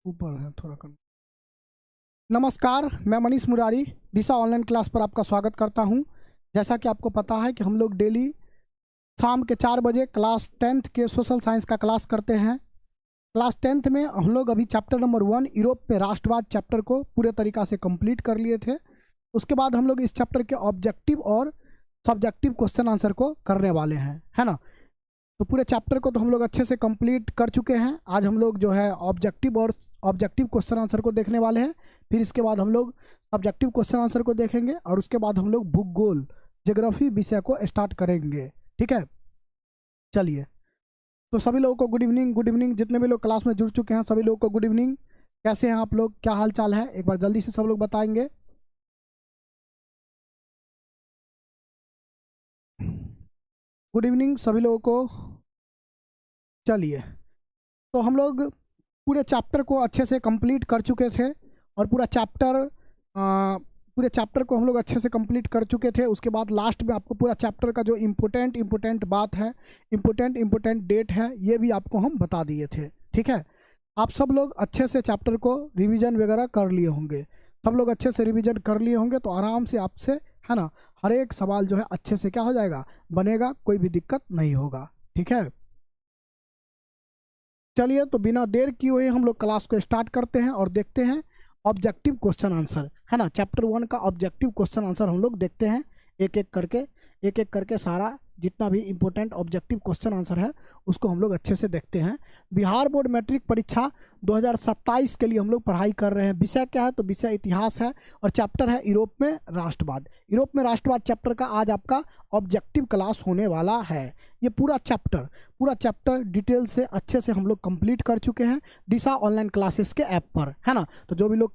ऊपर है थोड़ा कम। नमस्कार, मैं मनीष मुरारी दिशा ऑनलाइन क्लास पर आपका स्वागत करता हूं। जैसा कि आपको पता है कि हम लोग डेली शाम के 4 बजे क्लास 10th के सोशल साइंस का क्लास करते हैं। क्लास 10th में हम लोग अभी चैप्टर नंबर 1 यूरोप में राष्ट्रवाद चैप्टर को पूरे तरीक़ा से कंप्लीट कर लिए थे। उसके बाद हम लोग इस चैप्टर के ऑब्जेक्टिव और सब्जेक्टिव क्वेश्चन आंसर को करने वाले हैं, है ना। तो पूरे चैप्टर को तो हम लोग अच्छे से कंप्लीट कर चुके हैं। आज हम लोग जो है ऑब्जेक्टिव क्वेश्चन आंसर को देखने वाले हैं। फिर इसके बाद हम लोग सब्जेक्टिव क्वेश्चन आंसर को देखेंगे और उसके बाद हम लोग भूगोल ज्योग्राफी विषय को स्टार्ट करेंगे। ठीक है, चलिए। तो सभी लोगों को गुड इवनिंग। गुड इवनिंग जितने भी लोग क्लास में जुड़ चुके हैं सभी लोगों को गुड इवनिंग। कैसे हैं आप लोग, क्या हाल चाल है, एक बार जल्दी से सब लोग बताएंगे। गुड इवनिंग सभी लोगों को। चलिए, तो हम लोग पूरे चैप्टर को अच्छे से कंप्लीट कर चुके थे और पूरे चैप्टर को हम लोग अच्छे से कंप्लीट कर चुके थे। उसके बाद लास्ट में आपको पूरा चैप्टर का जो इम्पोर्टेंट बात है, इम्पोर्टेंट डेट है, ये भी आपको हम बता दिए थे। ठीक है, आप सब लोग अच्छे से चैप्टर को रिवीजन वगैरह कर लिए होंगे। सब लोग अच्छे से रिवीजन कर लिए होंगे तो आराम से आपसे, है ना, हर एक सवाल जो है अच्छे से क्या हो जाएगा, बनेगा, कोई भी दिक्कत नहीं होगा। ठीक है, चलिए। तो बिना देर किए हुए हम लोग क्लास को स्टार्ट करते हैं और देखते हैं ऑब्जेक्टिव क्वेश्चन आंसर, है ना। चैप्टर 1 का ऑब्जेक्टिव क्वेश्चन आंसर हम लोग देखते हैं एक एक करके सारा जितना भी इम्पोर्टेंट ऑब्जेक्टिव क्वेश्चन आंसर है उसको हम लोग अच्छे से देखते हैं। बिहार बोर्ड मैट्रिक परीक्षा 2027 के लिए हम लोग पढ़ाई कर रहे हैं। विषय क्या है, तो विषय इतिहास है और चैप्टर है यूरोप में राष्ट्रवाद। यूरोप में राष्ट्रवाद चैप्टर का आज आपका ऑब्जेक्टिव क्लास होने वाला है। ये पूरा चैप्टर डिटेल से अच्छे से हम लोग कंप्लीट कर चुके हैं दिशा ऑनलाइन क्लासेस के ऐप पर, है ना। तो जो भी लोग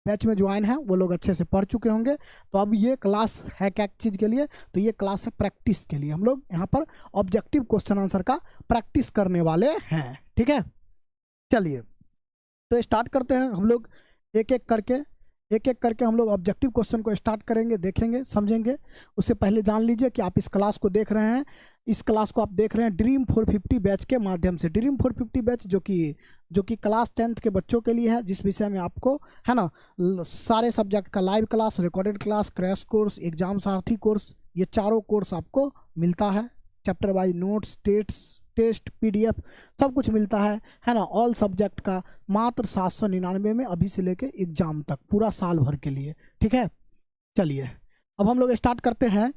बैच में ज्वाइन है वो लोग अच्छे से पढ़ चुके होंगे। तो अब ये क्लास है क्या चीज़ के लिए, तो ये क्लास है प्रैक्टिस के लिए। हम लोग यहाँ पर ऑब्जेक्टिव क्वेश्चन आंसर का प्रैक्टिस करने वाले हैं। ठीक है, चलिए तो स्टार्ट करते हैं। हम लोग एक एक करके हम लोग ऑब्जेक्टिव क्वेश्चन को स्टार्ट करेंगे, देखेंगे, समझेंगे। उससे पहले जान लीजिए कि आप इस क्लास को देख रहे हैं, इस क्लास को आप देख रहे हैं ड्रीम 450 बैच के माध्यम से। ड्रीम 450 बैच जो कि क्लास 10th के बच्चों के लिए है, जिस विषय में आपको, है ना, सारे सब्जेक्ट का live class, recorded class, crash course, exam Sarathi course, ये चारों कोर्स आपको मिलता है। Chapter wise notes, test PDF सब कुछ मिलता है ना। ऑल सब्जेक्ट का मात्र 799 में अभी से लेके एग्जाम तक पूरा साल भर के लिए। ठीक है, चलिए अब हम लोग स्टार्ट करते हैं।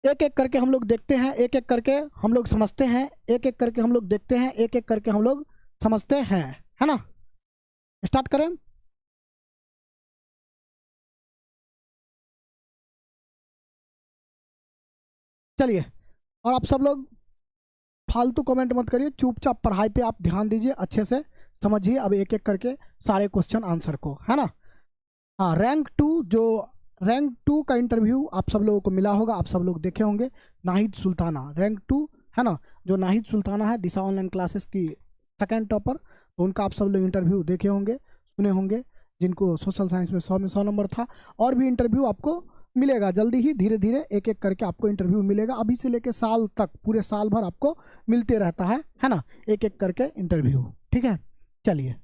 एक एक करके हम लोग देखते हैं, एक एक करके हम लोग समझते हैं, एक एक करके हम लोग देखते हैं, एक एक करके हम लोग समझते हैं, है ना। स्टार्ट करें। चलिए, और आप सब लोग फालतू कमेंट मत करिए, चुपचाप पढ़ाई पे आप ध्यान दीजिए, अच्छे से समझिए अब एक एक करके सारे क्वेश्चन आंसर को, है ना। हाँ, रैंक 2 का इंटरव्यू आप सब लोगों को मिला होगा, आप सब लोग देखे होंगे। नाहिद सुल्ताना रैंक 2, है ना। जो नाहिद सुल्ताना है दिशा ऑनलाइन क्लासेस की सेकेंड टॉपर, तो उनका आप सब लोग इंटरव्यू देखे होंगे, सुने होंगे। जिनको सोशल साइंस में 100 में 100 नंबर था। और भी इंटरव्यू आपको मिलेगा जल्दी ही, धीरे धीरे एक एक करके आपको इंटरव्यू मिलेगा। अभी से लेके साल तक, पूरे साल भर आपको मिलते रहता है ना, एक एक करके इंटरव्यू। ठीक है, चलिए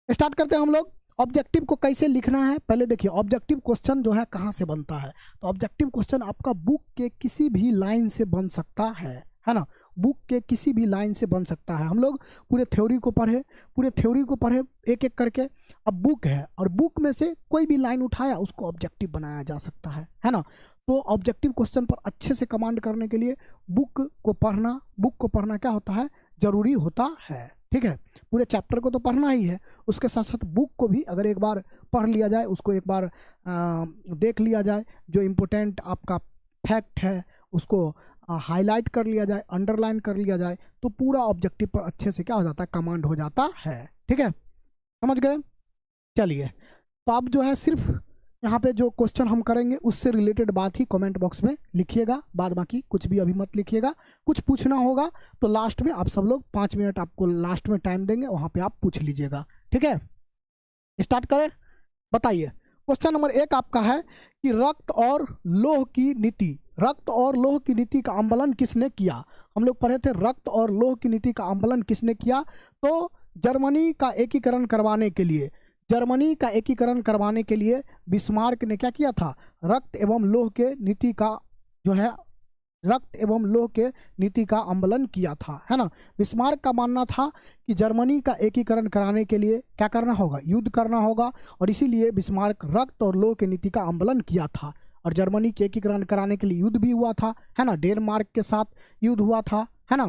स्टार्ट करते हैं हम लोग। ऑब्जेक्टिव को कैसे लिखना है, पहले देखिए ऑब्जेक्टिव क्वेश्चन जो है कहाँ से बनता है। तो ऑब्जेक्टिव क्वेश्चन आपका बुक के किसी भी लाइन से बन सकता है ना। बुक के किसी भी लाइन से बन सकता है। हम लोग पूरे थ्योरी को पढ़े एक एक करके। अब बुक है और बुक में से कोई भी लाइन उठाया उसको ऑब्जेक्टिव बनाया जा सकता है ना। तो ऑब्जेक्टिव क्वेश्चन पर अच्छे से कमांड करने के लिए बुक को पढ़ना क्या होता है, जरूरी होता है। ठीक है, पूरे चैप्टर को तो पढ़ना ही है, उसके साथ साथ बुक को भी अगर एक बार पढ़ लिया जाए, उसको एक बार देख लिया जाए, जो इम्पोर्टेंट आपका फैक्ट है उसको हाईलाइट कर लिया जाए, अंडरलाइन कर लिया जाए, तो पूरा ऑब्जेक्टिव पर अच्छे से क्या हो जाता है, कमांड हो जाता है। ठीक है, समझ गए। चलिए, तो अब जो है सिर्फ यहाँ पे जो क्वेश्चन हम करेंगे उससे रिलेटेड बात ही कमेंट बॉक्स में लिखिएगा, बाद बाकी कुछ भी अभी मत लिखिएगा। कुछ पूछना होगा तो लास्ट में आप सब लोग 5 मिनट आपको लास्ट में टाइम देंगे, वहाँ पे आप पूछ लीजिएगा। ठीक है, स्टार्ट करें। बताइए, क्वेश्चन नंबर 1 आपका है कि रक्त और लौह की नीति का आंदोलन किसने किया। हम लोग पढ़े थे रक्त और लौह की नीति का आंदोलन किसने किया, तो जर्मनी का एकीकरण करवाने के लिए, जर्मनी का एकीकरण करवाने के लिए बिस्मार्क ने क्या किया था, रक्त एवं लोह के नीति का जो है रक्त एवं लोह के नीति का अवलंबन किया था, है ना। बिस्मार्क का मानना था कि जर्मनी का एकीकरण कराने के लिए क्या करना होगा, युद्ध करना होगा, और इसीलिए बिस्मार्क रक्त और लोह के नीति का अवलंबन किया था। और जर्मनी के एकीकरण कराने के लिए युद्ध भी हुआ था, है ना, डेनमार्क के साथ युद्ध हुआ था, है ना,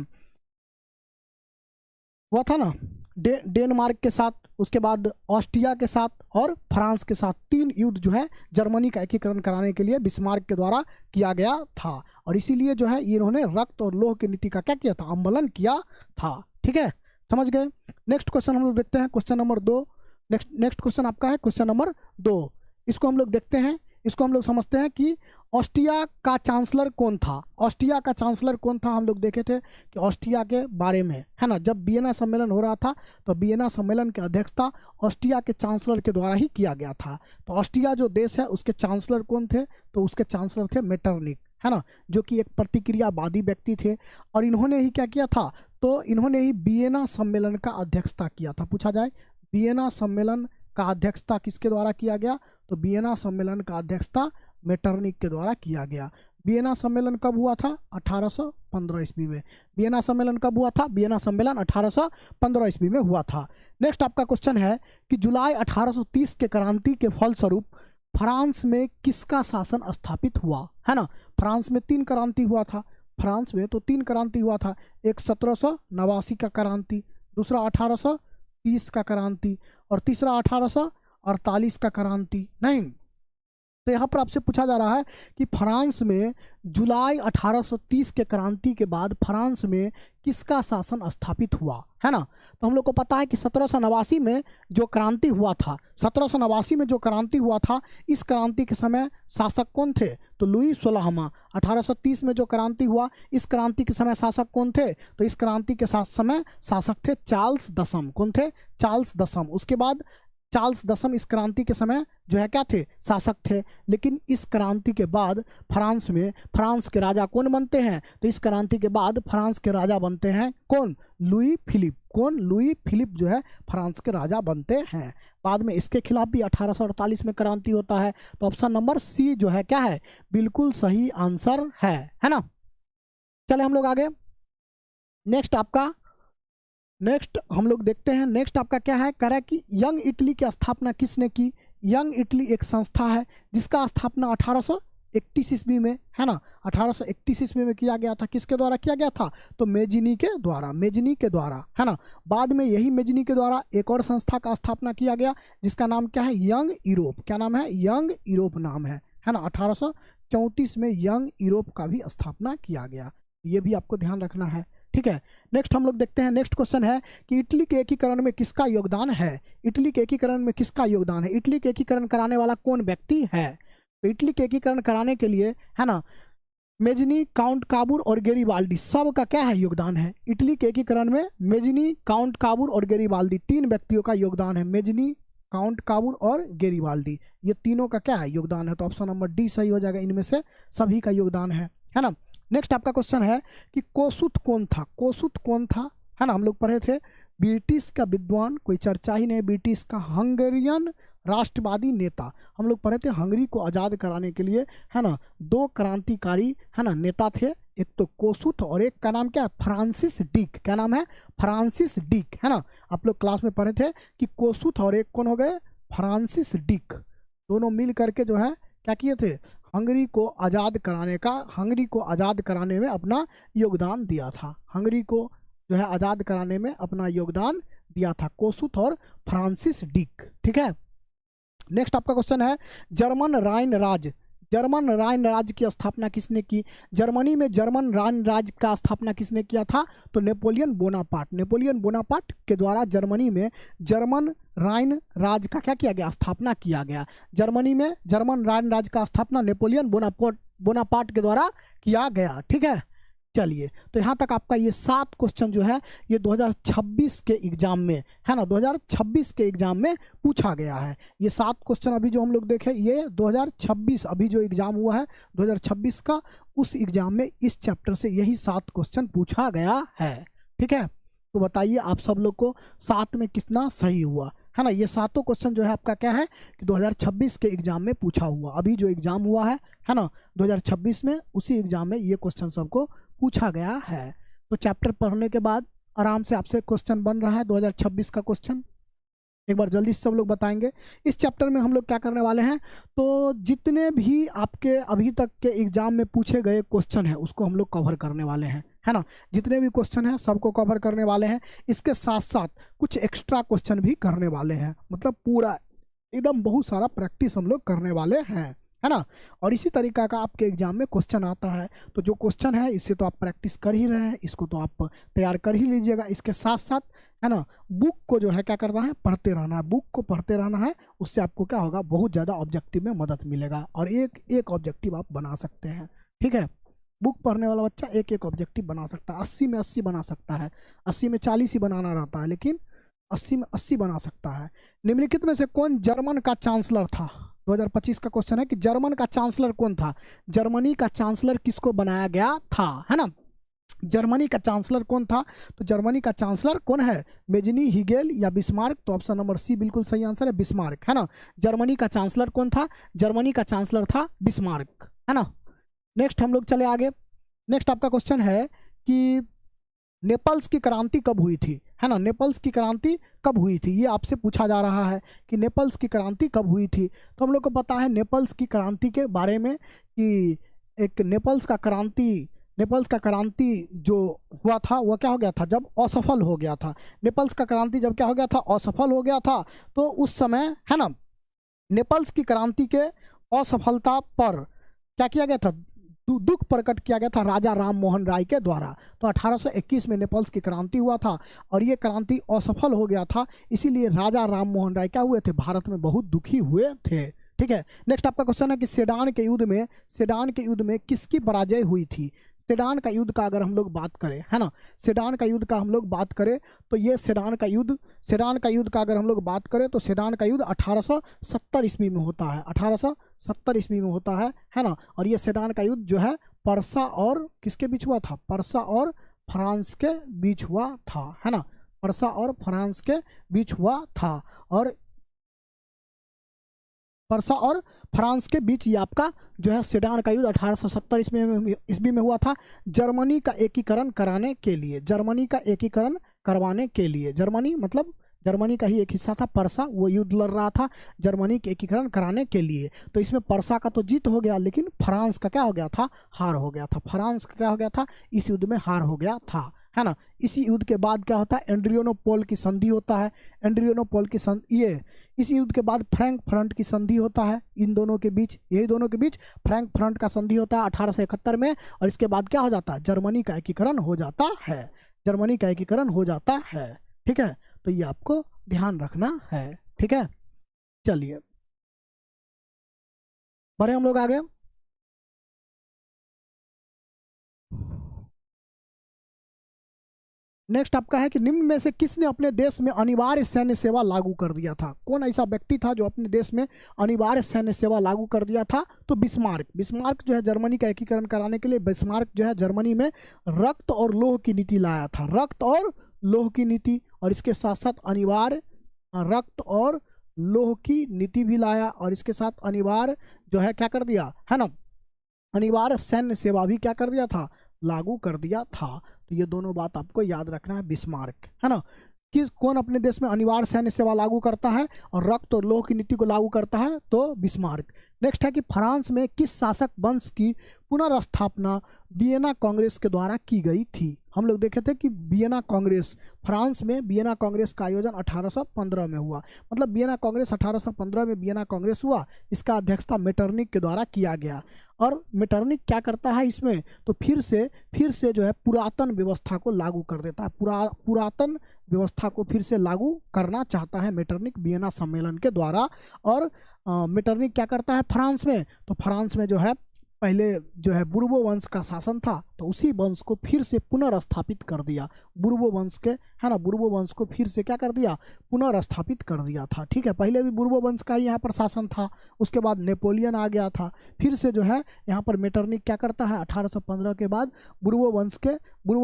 हुआ था ना, डेनमार्क के साथ, उसके बाद ऑस्ट्रिया के साथ और फ्रांस के साथ 3 युद्ध जो है जर्मनी का एकीकरण कराने के लिए बिस्मार्क के द्वारा किया गया था। और इसीलिए जो है इन्होंने रक्त और लोह की नीति का क्या किया था, अवलंबन किया था। ठीक है, समझ गए। नेक्स्ट क्वेश्चन हम लोग देखते हैं, क्वेश्चन नंबर 2। नेक्स्ट क्वेश्चन आपका है क्वेश्चन नंबर 2। इसको हम लोग देखते हैं, इसको हम लोग समझते हैं कि ऑस्ट्रिया का चांसलर कौन था। ऑस्ट्रिया का चांसलर कौन था, हम लोग देखे थे कि ऑस्ट्रिया के बारे में, है ना, जब वियना सम्मेलन हो रहा था तो वियना सम्मेलन की अध्यक्षता ऑस्ट्रिया के चांसलर के द्वारा ही किया गया था। तो ऑस्ट्रिया जो देश है उसके चांसलर कौन थे, तो उसके चांसलर थे मेटरनिक, है ना, जो कि एक प्रतिक्रियावादी व्यक्ति थे। और इन्होंने ही क्या किया था, तो इन्होंने ही वियना सम्मेलन का अध्यक्षता किया था। पूछा जाए वियना सम्मेलन का अध्यक्षता किसके द्वारा किया गया, तो वियना सम्मेलन का अध्यक्षता मेटरनिक के द्वारा किया गया। वियना सम्मेलन कब हुआ था, 1815 ईस्वी में। वियना सम्मेलन कब हुआ था, वियना सम्मेलन 1815 ईस्वी में हुआ था। नेक्स्ट आपका क्वेश्चन है कि जुलाई 1830 के क्रांति के फलस्वरूप फ्रांस में किसका शासन स्थापित हुआ, है ना। फ्रांस में 3 क्रांति हुआ था, फ्रांस में तो 3 क्रांति हुआ था। एक 1789 का क्रांति, दूसरा 1830 का क्रांति और तीसरा 1848 का क्रांति। नहीं, तो यहाँ पर आपसे पूछा जा रहा है कि फ्रांस में जुलाई 1830 के क्रांति के बाद फ्रांस में किसका शासन स्थापित हुआ, है ना। तो हम लोग को पता है कि 1789 में जो क्रांति हुआ था, 1789 में जो क्रांति हुआ था, इस क्रांति के समय शासक कौन थे, तो लुई 16वां। 1830 में जो क्रांति हुआ, इस क्रांति के समय शासक कौन थे, तो इस क्रांति के समय शासक थे चार्ल्स दसम। कौन थे, चार्ल्स दसम। उसके बाद चार्ल्स दसम इस क्रांति के समय जो है क्या थे, शासक थे। लेकिन इस क्रांति के बाद फ्रांस में फ्रांस के राजा कौन बनते हैं, तो इस क्रांति के बाद फ्रांस के राजा बनते हैं कौन, लुई फिलिप। कौन, लुई फिलिप जो है फ्रांस के राजा बनते हैं। बाद में इसके खिलाफ भी 1848 में क्रांति होता है। तो ऑप्शन नंबर सी जो है क्या है, बिल्कुल सही आंसर है ना। चले हम लोग आगे। नेक्स्ट हम लोग देखते हैं, नेक्स्ट आपका क्या है, कह रहा है कि यंग इटली की स्थापना किसने की। यंग इटली एक संस्था है जिसका स्थापना 1831 ईस्वी में, है ना, 1831 ईस्वी में किया गया था। किसके द्वारा किया गया था, तो मेजिनी के द्वारा, मेजिनी के द्वारा, है ना। बाद में यही मेजिनी के द्वारा एक और संस्था का स्थापना किया गया जिसका नाम क्या है, यंग यूरोप। क्या नाम है, यंग यूरोप नाम है ना। 1834 में यंग यूरोप का भी स्थापना किया गया, ये भी आपको ध्यान रखना है। ठीक है, नेक्स्ट हम लोग देखते हैं। नेक्स्ट क्वेश्चन है कि इटली के एकीकरण में किसका योगदान है। इटली के एकीकरण में किसका योगदान है, इटली के एकीकरण कराने वाला कौन व्यक्ति है। तो इटली के एकीकरण कराने के लिए, है ना, मेजनी, काउंट काबूर और गेरिबाल्डी सब का क्या है, योगदान है। इटली के एकीकरण में मेजनी, काउंट काबूर और गेरिबाल्डी 3 व्यक्तियों का योगदान है। मेजनी, काउंट काबूर और गेरिबाल्डी, ये तीनों का क्या है, योगदान है। तो ऑप्शन नंबर डी सही हो जाएगा, इनमें से सभी का योगदान है ना। नेक्स्ट आपका क्वेश्चन है कि कोसुत कौन था। कोसुत कौन था, है ना, हम लोग पढ़े थे। ब्रिटिश का विद्वान, कोई चर्चा ही नहीं, ब्रिटिश का हंगेरियन राष्ट्रवादी नेता। हम लोग पढ़े थे हंगरी को आज़ाद कराने के लिए, है ना, 2 क्रांतिकारी, है ना, नेता थे। एक तो कोसुत और एक का नाम क्या है, फ्रांसिस डिक। क्या नाम है, फ्रांसिस डिक, है ना। आप लोग क्लास में पढ़े थे कि कोसुत और एक कौन हो गए, फ्रांसिस डिक। दोनों मिल करके जो है क्या किए थे, हंगरी को आज़ाद कराने में अपना योगदान दिया था। हंगरी को जो है आज़ाद कराने में अपना योगदान दिया था कोसुत और फ्रांसिस डिक। ठीक है, नेक्स्ट आपका क्वेश्चन है जर्मन राइन राज्य की स्थापना किसने की। जर्मनी में जर्मन राइन राज्य का स्थापना किसने किया था, तो नेपोलियन बोनापार्ट के द्वारा जर्मनी में जर्मन राइन राज्य का क्या किया गया, स्थापना किया गया। जर्मनी में जर्मन राइन राज्य का स्थापना नेपोलियन बोनापार्ट के द्वारा किया गया। ठीक है, चलिए, तो यहाँ तक आपका ये 7 क्वेश्चन जो है ये 2026 के एग्जाम में, है ना, 2026 के एग्जाम में पूछा गया है। ये 7 क्वेश्चन अभी जो हम लोग देखे, ये 2026 अभी जो एग्जाम हुआ है 2026 का, उस एग्जाम में इस चैप्टर से यही 7 क्वेश्चन पूछा गया है। ठीक है, तो बताइए आप सब लोग को 7 में कितना सही हुआ, है ना। ये सातों क्वेश्चन जो है आपका क्या है कि 2026 के एग्जाम में पूछा हुआ, अभी जो एग्जाम हुआ है ना 2026 में, उसी एग्जाम में ये क्वेश्चन सबको पूछा गया है। तो चैप्टर पढ़ने के बाद आराम से आपसे क्वेश्चन बन रहा है 2026 का क्वेश्चन, एक बार जल्दी से सब लोग बताएंगे। इस चैप्टर में हम लोग क्या करने वाले हैं, तो जितने भी आपके अभी तक के एग्जाम में पूछे गए क्वेश्चन हैं उसको हम लोग कवर करने वाले हैं, है ना। जितने भी क्वेश्चन हैं सबको कवर करने वाले हैं, इसके साथ साथ कुछ एक्स्ट्रा क्वेश्चन भी करने वाले हैं, मतलब पूरा एकदम बहुत सारा प्रैक्टिस हम लोग करने वाले हैं, है ना। और इसी तरीका का आपके एग्जाम में क्वेश्चन आता है, तो जो क्वेश्चन है इससे तो आप प्रैक्टिस कर ही रहे हैं, इसको तो आप तैयार कर ही लीजिएगा। इसके साथ साथ, है ना, बुक को जो है क्या करना है, पढ़ते रहना है, बुक को पढ़ते रहना है। उससे आपको क्या होगा, बहुत ज़्यादा ऑब्जेक्टिव में मदद मिलेगा और एक एक ऑब्जेक्टिव आप बना सकते हैं, ठीक है। बुक पढ़ने वाला बच्चा एक एक ऑब्जेक्टिव बना सकता है, 80 में 80 बना सकता है, 80 में 40 ही बनाना रहता है, लेकिन 80 में 80 बना सकता है। निम्नलिखित में से कौन जर्मन का चांसलर था, 2025 का क्वेश्चन है कि जर्मन का चांसलर कौन था, जर्मनी का चांसलर किसको बनाया गया था, है ना। जर्मनी का चांसलर कौन था, तो जर्मनी का चांसलर कौन है, मेजनी, हिगेल या बिस्मार्क। तो ऑप्शन नंबर सी बिल्कुल सही आंसर है, बिस्मार्क, है ना। जर्मनी का चांसलर कौन था, जर्मनी का चांसलर था बिस्मार्क, है ना। नेक्स्ट हम लोग चले आगे। नेक्स्ट आपका क्वेश्चन है कि नेपल्स की क्रांति कब हुई थी, है ना। नेपल्स की क्रांति कब हुई थी, ये आपसे पूछा जा रहा है कि नेपल्स की क्रांति कब हुई थी। तो हम लोग को पता है नेपल्स की क्रांति के बारे में कि एक नेपल्स का क्रांति जो हुआ था वह क्या हो गया था, जब असफल हो गया था। नेपल्स का क्रांति जब क्या हो गया था, असफल हो गया था। तो उस समय, है ना, नेपल्स की क्रांति के असफलता पर क्या किया गया था, दुख प्रकट किया गया था राजा राम मोहन राय के द्वारा। तो 1821 में नेपल्स की क्रांति हुआ था और ये क्रांति असफल हो गया था, इसीलिए राजा राम मोहन राय क्या हुए थे, भारत में बहुत दुखी हुए थे, ठीक है। नेक्स्ट आपका क्वेश्चन है कि सेडान के युद्ध में किसकी पराजय हुई थी। सेडान का युद्ध का अगर हम लोग बात करें, है ना, सेडान का युद्ध का हम लोग बात करें तो ये सेडान का युद्ध का अगर हम लोग बात करें तो सेडान का युद्ध 1870 ईस्वी में होता है, 1870 ईस्वी में होता है ना। और ये सेडान का युद्ध जो है परसा और किसके बीच हुआ था, परसा और फ्रांस के बीच हुआ था, है ना, परसा और फ्रांस के बीच हुआ था। और परसा और फ्रांस के बीच ये आपका जो है सेडान का युद्ध 1870 ईस्वी में हुआ था, जर्मनी का एकीकरण कराने के लिए, जर्मनी का एकीकरण करवाने के लिए। जर्मनी मतलब जर्मनी का ही एक हिस्सा था परसा, वो युद्ध लड़ रहा था जर्मनी के एकीकरण कराने के लिए। तो इसमें परसा का तो जीत हो गया, लेकिन फ्रांस का क्या हो गया था, हार हो गया था। फ्रांस का क्या हो गया था, इस युद्ध में हार हो गया था, है ना। इसी युद्ध के बाद क्या होता है, एड्रियानोपोल की संधि होता है। एड्रियानोपोल की इस युद्ध के बाद फ्रैंकफर्ट की संधि होता है, इन दोनों के बीच, यही दोनों के बीच फ्रैंकफर्ट का संधि होता है 1871 में। और इसके बाद क्या हो जाता है, जर्मनी का एकीकरण हो जाता है, जर्मनी का एकीकरण हो जाता है, ठीक है। तो ये आपको ध्यान रखना है, ठीक है। चलिए बढ़े हम लोग आगे। नेक्स्ट आपका है कि निम्न में से किसने अपने देश में अनिवार्य सैन्य सेवा लागू कर दिया था। कौन ऐसा व्यक्ति था जो अपने देश में अनिवार्य सैन्य सेवा लागू कर दिया था, तो बिस्मार्क जो है जर्मनी का एकीकरण कराने के लिए बिस्मार्क जो है जर्मनी में रक्त और लोह की नीति लाया था, रक्त और लोह की नीति। और इसके साथ साथ अनिवार्य रक्त और लोह की नीति भी लाया, और इसके साथ अनिवार्य जो है क्या कर दिया, है ना, अनिवार्य सैन्य सेवा भी क्या कर दिया था, लागू कर दिया था। तो ये दोनों बात आपको याद रखना है, बिस्मार्क, है ना, कि कौन अपने देश में अनिवार्य सैन्य सेवा लागू करता है और रक्त और लोह की नीति को लागू करता है, तो बिस्मार्क। नेक्स्ट है कि फ्रांस में किस शासक वंश की पुनर्स्थापना वियना कांग्रेस के द्वारा की गई थी। हम लोग देखे थे कि वियना कांग्रेस, फ्रांस में वियना कांग्रेस का आयोजन 1815 में हुआ, मतलब वियना कांग्रेस 1815 में वियना कांग्रेस हुआ, इसका अध्यक्षता मेटरनिक के द्वारा किया गया। और मेटरनिक क्या करता है इसमें, तो फिर से जो है पुरातन व्यवस्था को लागू कर देता है, पुरातन व्यवस्था को फिर से लागू करना चाहता है मेटरनिक वियना सम्मेलन के द्वारा। और मेटरनिक क्या करता है फ्रांस में, तो फ्रांस में जो है पहले जो है बुर्बो वंश का शासन था, तो उसी वंश को फिर से पुनर्स्थापित कर दिया, बुर्बो वंश के, है ना, बुर्बो वंश को फिर से क्या कर दिया, पुनर्स्थापित कर दिया था, ठीक है। पहले भी बुर्बो वंश का ही यहाँ पर शासन था, उसके बाद नेपोलियन आ गया था, फिर से जो है यहाँ पर मेटरनिक क्या करता है 1815 के बाद बुर्बो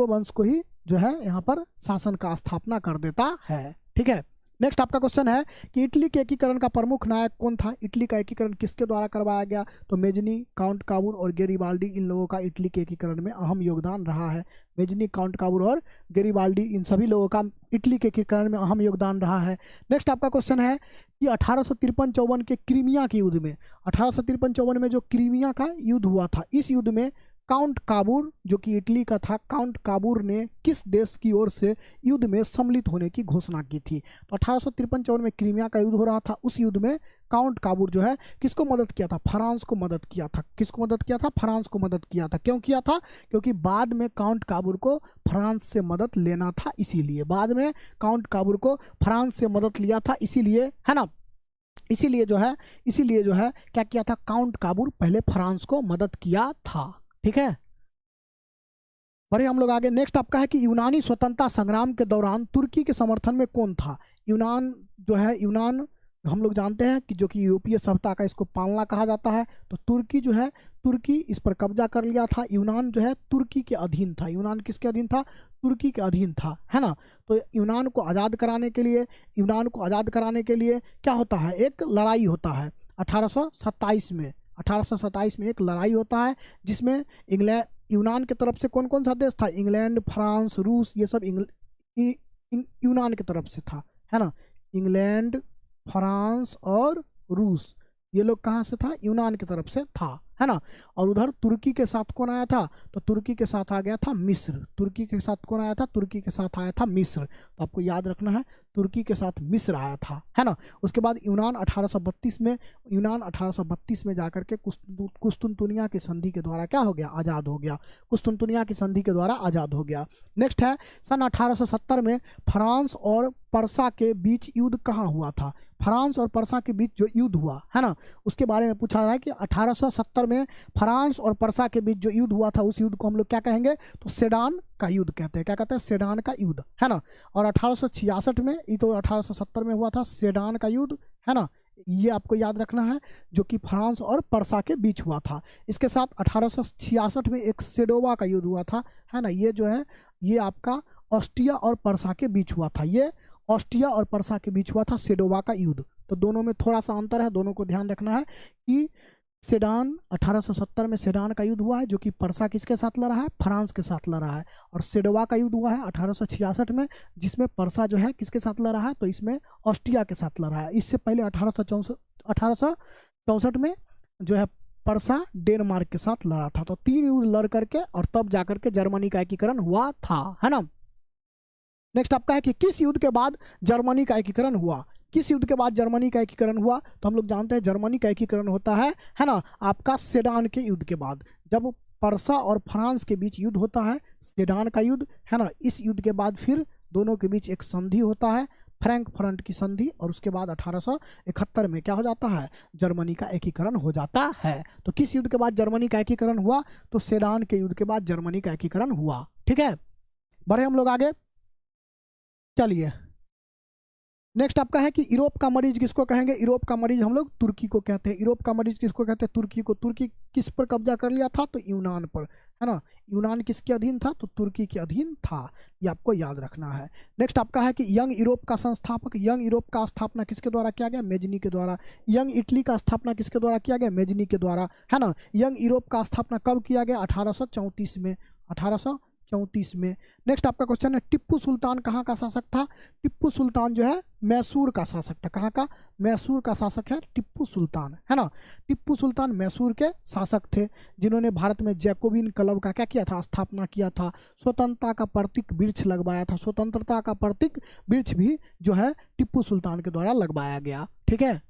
वंश को ही जो है यहाँ पर शासन का स्थापना कर देता है। ठीक है, नेक्स्ट आपका क्वेश्चन है कि इटली के एकीकरण का प्रमुख नायक कौन था? इटली का एकीकरण किसके द्वारा करवाया गया? तो मेजनी, काउंट काबूर और गेरिबाल्डी, इन लोगों का इटली के एकीकरण में अहम योगदान रहा है। मेजनी, काउंट काबूर और गेरिबाल्डी, इन सभी लोगों का इटली के एकीकरण में अहम योगदान रहा है। नेक्स्ट आपका क्वेश्चन है कि 1853-54 के क्रीमिया के युद्ध में, 1853-54 में जो क्रीमिया का युद्ध हुआ था, इस युद्ध में काउंट काबूर जो कि इटली का था, काउंट काबूर ने किस देश की ओर से युद्ध में सम्मिलित होने की घोषणा की थी? तो 1853-54 में क्रीमिया का युद्ध हो रहा था, उस युद्ध में काउंट काबूर जो है किसको मदद किया था? फ्रांस को मदद किया था। किसको मदद किया था? फ्रांस को मदद किया था। क्यों किया था? क्योंकि बाद में काउंट काबूर को फ्रांस से मदद लेना था, इसीलिए बाद में काउंट काबूर को फ्रांस से मदद लिया था, इसीलिए, है ना, इसीलिए जो है क्या किया था? काउंट काबूर पहले फ्रांस को मदद किया था। ठीक है, बढ़िए, हम लोग आगे। नेक्स्ट आपका है कि यूनानी स्वतंत्रता संग्राम के दौरान तुर्की के समर्थन में कौन था? यूनान जो है, यूनान हम लोग जानते हैं कि जो कि यूरोपीय सभ्यता का इसको पालना कहा जाता है, तो तुर्की जो है, तुर्की इस पर कब्जा कर लिया था। यूनान जो है तुर्की के अधीन था। यूनान किसके अधीन था? तुर्की के अधीन था, है ना। तो यूनान को आज़ाद कराने के लिए, यूनान को आज़ाद कराने के लिए क्या होता है? एक लड़ाई होता है 1827 में। 1827 में एक लड़ाई होता है जिसमें इंग्लैंड, यूनान की तरफ से कौन कौन सा देश था? इंग्लैंड, फ्रांस, रूस, ये सब यूनान की तरफ से था, है ना। इंग्लैंड, फ्रांस और रूस, ये लोग कहाँ से था? यूनान की तरफ से था, है ना। और उधर तुर्की के साथ कौन आया था? तो तुर्की के साथ आ गया था मिस्र। तुर्की के साथ कौन आया था? तुर्की के साथ आया था मिस्र। तो आपको याद रखना है, तुर्की के साथ मिस्र आया था, है ना। उसके बाद यूनान 1832 में जाकर के कुस्तुनतुनिया की संधि के द्वारा क्या हो गया? आज़ाद हो गया। कुस्तुनतुनिया की संधि के द्वारा आज़ाद हो गया। नेक्स्ट है, सन 1870 में फ्रांस और पर्सा के बीच युद्ध कहाँ हुआ था? फ्रांस और पर्सा के बीच जो युद्ध हुआ, है ना, उसके बारे में पूछा रहा है कि 1870 में फ्रांस और पर्सा के बीच जो युद्ध हुआ था, उस युद्ध को हम लोग क्या कहेंगे? तो सेडान का युद्ध कहते हैं। क्या कहते हैं? सेडान का युद्ध, है ना। और 1866 में, ये तो 1870 में हुआ था सेडान का युद्ध, है ना, ये आपको याद रखना है, जो कि फ्रांस और पर्सा के बीच हुआ था। इसके साथ 1866 में एक सेडोवा का युद्ध हुआ था, है ना। ये जो है, ये आपका ऑस्ट्रिया और पर्सा के बीच हुआ था। ये ऑस्ट्रिया और पर्सा के बीच हुआ था सेडोवा का युद्ध। तो दोनों में थोड़ा सा अंतर है, दोनों को ध्यान रखना है कि सेडान 1870 में सेडान का युद्ध हुआ है, जो कि पर्सा किसके साथ लड़ा है? फ्रांस के साथ लड़ा है। और सेडोवा का युद्ध हुआ है 1866 में, जिसमें पर्सा जो है किसके साथ लड़ा है? तो इसमें ऑस्ट्रिया के साथ लड़ा है। इससे पहले 1864 में जो है पर्सा डेनमार्क के साथ लड़ा था। तो 3 युद्ध लड़ करके और तब जाकर के जर्मनी का एकीकरण हुआ था, है ना। नेक्स्ट आपका है कि किस युद्ध के बाद जर्मनी का एकीकरण हुआ? किस युद्ध के बाद जर्मनी का एकीकरण हुआ? तो हम लोग जानते हैं जर्मनी का एकीकरण होता है ना, आपका सेडान के युद्ध के बाद। जब पर्सा और फ्रांस के बीच युद्ध होता है, सेडान का युद्ध, है ना, इस युद्ध के बाद फिर दोनों के बीच एक संधि होता है, फ्रैंकफर्ट की संधि, और उसके बाद 1871 में क्या हो जाता है? जर्मनी का एकीकरण हो जाता है। तो किस युद्ध के बाद जर्मनी का एकीकरण हुआ? तो सेडान के युद्ध के बाद जर्मनी का एकीकरण हुआ। ठीक है, बढ़े हम लोग आगे, चलिए। नेक्स्ट आपका है कि यूरोप का मरीज किसको कहेंगे? यूरोप का मरीज हम लोग तुर्की को कहते हैं। यूरोप का मरीज किसको कहते हैं? तुर्की को। तुर्की किस पर कब्जा कर लिया था? तो यूनान पर, है ना। यूनान किसके अधीन था? तो तुर्की के अधीन था। ये आपको याद रखना है। नेक्स्ट आपका है कि यंग यूरोप का संस्थापक, यंग यूरोप का स्थापना किसके द्वारा किया गया? मेजनी के द्वारा। यंग इटली का स्थापना किसके द्वारा किया गया? मेजनी के द्वारा, है ना। यंग यूरोप का स्थापना कब किया गया? 1834 में, 1834 में। नेक्स्ट आपका क्वेश्चन है, टिप्पू सुल्तान कहाँ का शासक था? टिप्पू सुल्तान जो है मैसूर का शासक था। कहाँ का? मैसूर का शासक है टिप्पू सुल्तान, है ना। टिप्पू सुल्तान मैसूर के शासक थे, जिन्होंने भारत में जैकोबिन क्लब का क्या किया था? स्थापना किया था। स्वतंत्रता का प्रतीक वृक्ष लगवाया था। स्वतंत्रता का प्रतीक वृक्ष भी जो है टिप्पू सुल्तान के द्वारा लगवाया गया। ठीक है,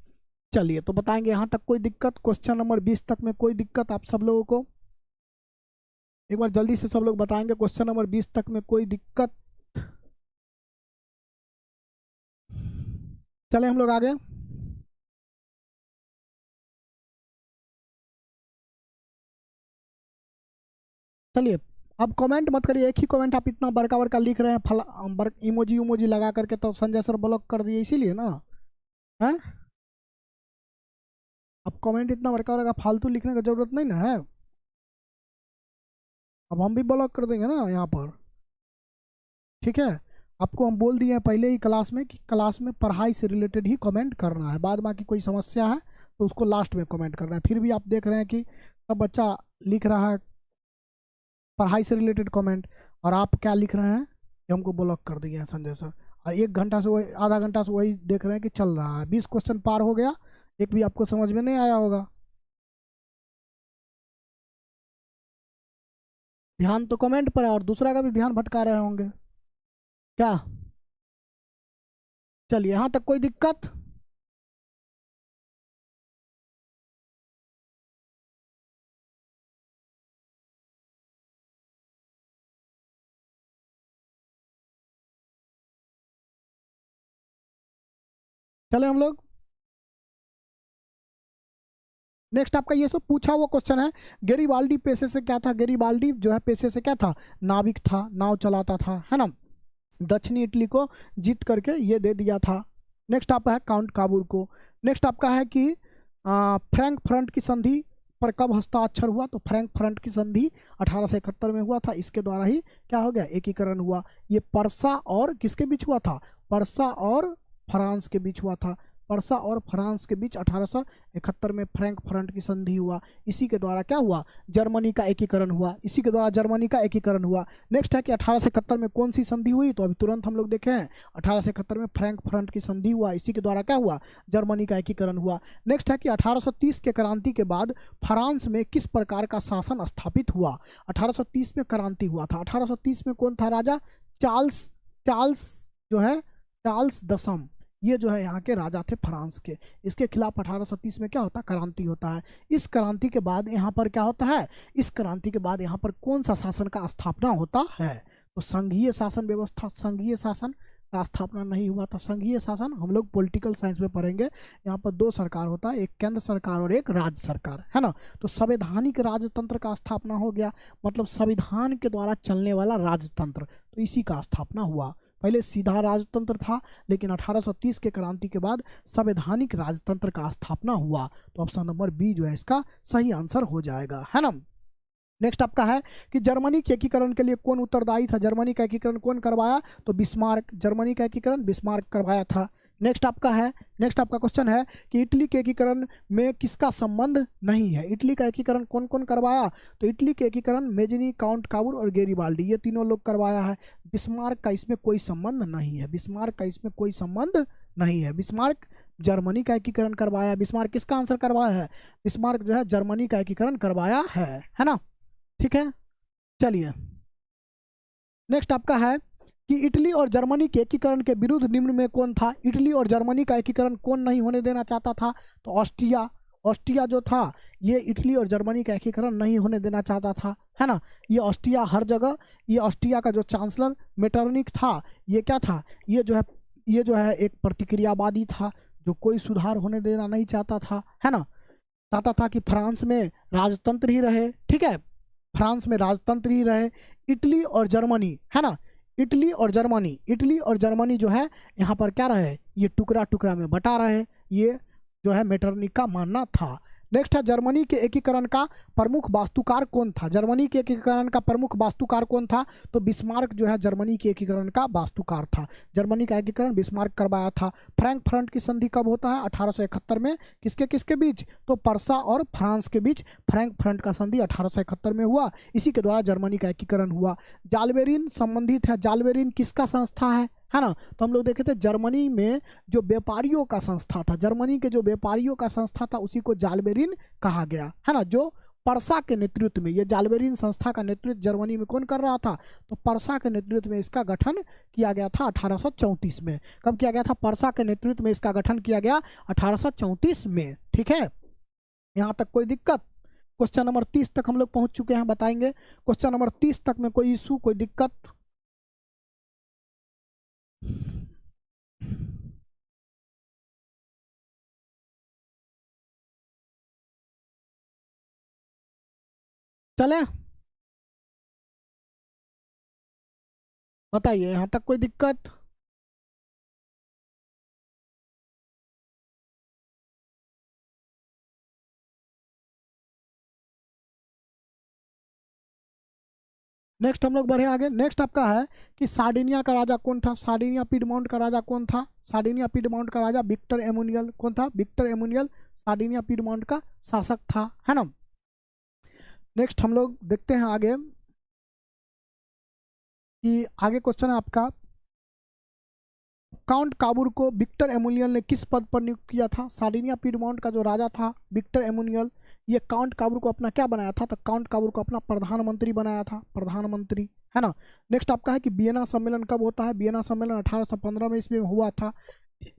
चलिए, तो बताएंगे यहाँ तक कोई दिक्कत? क्वेश्चन नंबर 20 तक में कोई दिक्कत आप सब लोगों को? एक बार जल्दी से सब लोग बताएंगे, क्वेश्चन नंबर 20 तक में कोई दिक्कत? चले हम लोग आगे। चलिए, अब कमेंट मत करिए, एक ही कमेंट आप इतना बड़का बड़का लिख रहे हैं, फला इमोजी उमोजी लगा करके, तो संजय सर ब्लॉक कर दिए इसीलिए ना, है। अब कमेंट इतना बड़का बड़का फालतू लिखने का जरूरत नहीं ना है। अब हम भी ब्लॉक कर देंगे ना यहाँ पर। ठीक है, आपको हम बोल दिए हैं पहले ही क्लास में कि क्लास में पढ़ाई से रिलेटेड ही कमेंट करना है, बाद बाकी कोई समस्या है तो उसको लास्ट में कमेंट करना है। फिर भी आप देख रहे हैं कि सब बच्चा लिख रहा है पढ़ाई से रिलेटेड कमेंट, और आप क्या लिख रहे हैं कि हमको ब्लॉक कर दिए हैं संजय सर। और 1 घंटा से वही, आधा घंटा से वही देख रहे हैं कि चल रहा है, 20 क्वेश्चन पार हो गया, एक भी आपको समझ में नहीं आया होगा। ध्यान तो कमेंट पर है और दूसरा का भी ध्यान भटका रहे होंगे क्या। चलिए, यहाँ तक कोई दिक्कत। चले हम लोग, नेक्स्ट आपका ये सब पूछा हुआ क्वेश्चन है। गेरिबाल्डी पेशे से क्या था, गेरिबाल्डी जो है पेशे से क्या था, नाविक था, नाव चलाता था, है ना। दक्षिणी इटली को जीत करके ये दे दिया था। नेक्स्ट आपका है काउंट काबूल को। नेक्स्ट आपका है कि फ्रैंकफर्ट की संधि पर कब हस्ताक्षर हुआ, तो फ्रैंकफर्ट की संधि 1871 में हुआ था, इसके द्वारा ही क्या हो गया, एकीकरण हुआ। ये परसा और किसके बीच हुआ था, परसा और फ्रांस के बीच हुआ था। परसा और फ्रांस के बीच 1871 में फ्रैंकफर्ट की संधि हुआ, इसी के द्वारा क्या हुआ, जर्मनी का एकीकरण हुआ, इसी के द्वारा जर्मनी का एकीकरण हुआ। नेक्स्ट है कि 1871 में कौन सी संधि हुई, तो अभी तुरंत हम लोग देखे हैं 1871 में फ्रैंकफर्ट की संधि हुआ, इसी के द्वारा क्या हुआ, जर्मनी का एकीकरण हुआ। नेक्स्ट है कि 1830 के क्रांति के बाद फ्रांस में किस प्रकार का शासन स्थापित हुआ। 1830 में क्रांति हुआ था, 1830 में कौन था राजा, चार्ल्स, चार्ल्स जो है, चार्ल्स दसम, ये जो है यहाँ के राजा थे फ्रांस के। इसके खिलाफ 1830 में क्या होता है, क्रांति होता है। इस क्रांति के बाद यहाँ पर क्या होता है, इस क्रांति के बाद यहाँ पर कौन सा शासन का स्थापना होता है, तो संघीय शासन व्यवस्था, संघीय शासन का स्थापना नहीं हुआ था। संघीय शासन हम लोग पॉलिटिकल साइंस में पढ़ेंगे, यहाँ पर 2 सरकार होता है, एक केंद्र सरकार और एक राज्य सरकार, है ना। तो संवैधानिक राजतंत्र का स्थापना हो गया, मतलब संविधान के द्वारा चलने वाला राजतंत्र, तो इसी का स्थापना हुआ। पहले सीधा राजतंत्र था, लेकिन 1830 के क्रांति के बाद संवैधानिक राजतंत्र का स्थापना हुआ। तो ऑप्शन नंबर बी जो है इसका सही आंसर हो जाएगा, है ना। नेक्स्ट आपका है कि जर्मनी के एकीकरण के लिए कौन उत्तरदायी था, जर्मनी का एकीकरण कौन करवाया, तो बिस्मार्क, जर्मनी का एकीकरण बिस्मार्क करवाया था। नेक्स्ट आपका है, नेक्स्ट आपका क्वेश्चन है कि इटली के एकीकरण में किसका संबंध नहीं है, इटली का एकीकरण कौन कौन करवाया, तो इटली के एकीकरण मेजनी, काउंट काबूल और गेरिबाल्डी, ये तीनों लोग करवाया है। बिस्मार्क का इसमें कोई संबंध नहीं है, बिस्मार्क का इसमें कोई संबंध नहीं है। बिस्मार्क जर्मनी का एकीकरण करवाया, बिस्मार्क किसका आंसर करवाया है, बिस्मार्क जो है जर्मनी का एकीकरण करवाया है ना। ठीक है, चलिए नेक्स्ट आपका है कि इटली और जर्मनी के एकीकरण के विरुद्ध निम्न में कौन था, इटली और जर्मनी का एकीकरण कौन नहीं होने देना चाहता था, तो ऑस्ट्रिया, ऑस्ट्रिया जो था ये इटली और जर्मनी का एकीकरण नहीं होने देना चाहता था, है ना। ये ऑस्ट्रिया हर जगह, ये ऑस्ट्रिया का जो चांसलर मेटरनिक था, ये क्या था, ये जो है, ये जो है एक प्रतिक्रियावादी था, जो कोई सुधार होने देना नहीं चाहता था, है ना। चाहता था कि फ्रांस में राजतंत्र ही रहे, ठीक है, फ्रांस में राजतंत्र ही रहे। इटली और जर्मनी, है ना, इटली और जर्मनी, इटली और जर्मनी जो है यहाँ पर क्या रहे, ये टुकड़ा टुकड़ा में बटा रहे, ये जो है मेटरनिक का मानना था। नेक्स्ट है जर्मनी के एकीकरण का प्रमुख वास्तुकार कौन था, जर्मनी के एकीकरण का प्रमुख वास्तुकार कौन था, तो बिस्मार्क जो है जर्मनी के एकीकरण का वास्तुकार था, जर्मनी का एकीकरण बिस्मार्क करवाया था। फ्रैंकफर्ट की संधि कब होता है, 1871 में, किसके किसके बीच, तो परसा और फ्रांस के बीच फ्रैंकफर्ट का संधि 1871 में हुआ, इसी के द्वारा जर्मनी का एकीकरण हुआ। जालबेरिन संबंधित है, जालबेरिन किसका संस्था है ना, तो हम लोग देखे थे जर्मनी में जो व्यापारियों का संस्था था, जर्मनी के जो व्यापारियों का संस्था था उसी को जालबेरिन कहा गया, है ना। जो परसा के नेतृत्व में, ये जालबेरिन संस्था का नेतृत्व जर्मनी में कौन कर रहा था, तो परसा के नेतृत्व में इसका गठन किया गया था 1834 में। कब किया गया था, परसा के नेतृत्व में इसका गठन किया गया 1834 में, ठीक है। यहाँ तक कोई दिक्कत, क्वेश्चन नंबर 30 तक हम लोग पहुंच चुके हैं, बताएंगे क्वेश्चन नंबर 30 तक में कोई इशू, कोई दिक्कत। चले, बताइए यहाँ तक कोई दिक्कत। नेक्स्ट हम लोग बढ़े आगे। नेक्स्ट आपका है कि सार्डिनिया का राजा कौन था? सार्डिनिया पीडमोंट का राजा कौन था? सार्डिनिया पीडमोंट का राजा विक्टर एमुनियल कौन था? विक्टर एमुनियल सार्डिनिया पीडमोंट का शासक था, है ना। नेक्स्ट हम लोग देखते हैं आगे कि आगे क्वेश्चन है आपका, काउंट काबूर को विक्टर एमुनियल ने किस पद पर नियुक्त किया था? सार्डिनिया पीडमोंट का जो राजा था विक्टर एमुनियल, ये काउंट काबूर को अपना क्या बनाया था? तो काउंट काबूर को अपना प्रधानमंत्री बनाया था, प्रधानमंत्री, है ना। नेक्स्ट आपका है कि वियना सम्मेलन कब होता है? वियना सम्मेलन 1815 में ईस्वी में हुआ था।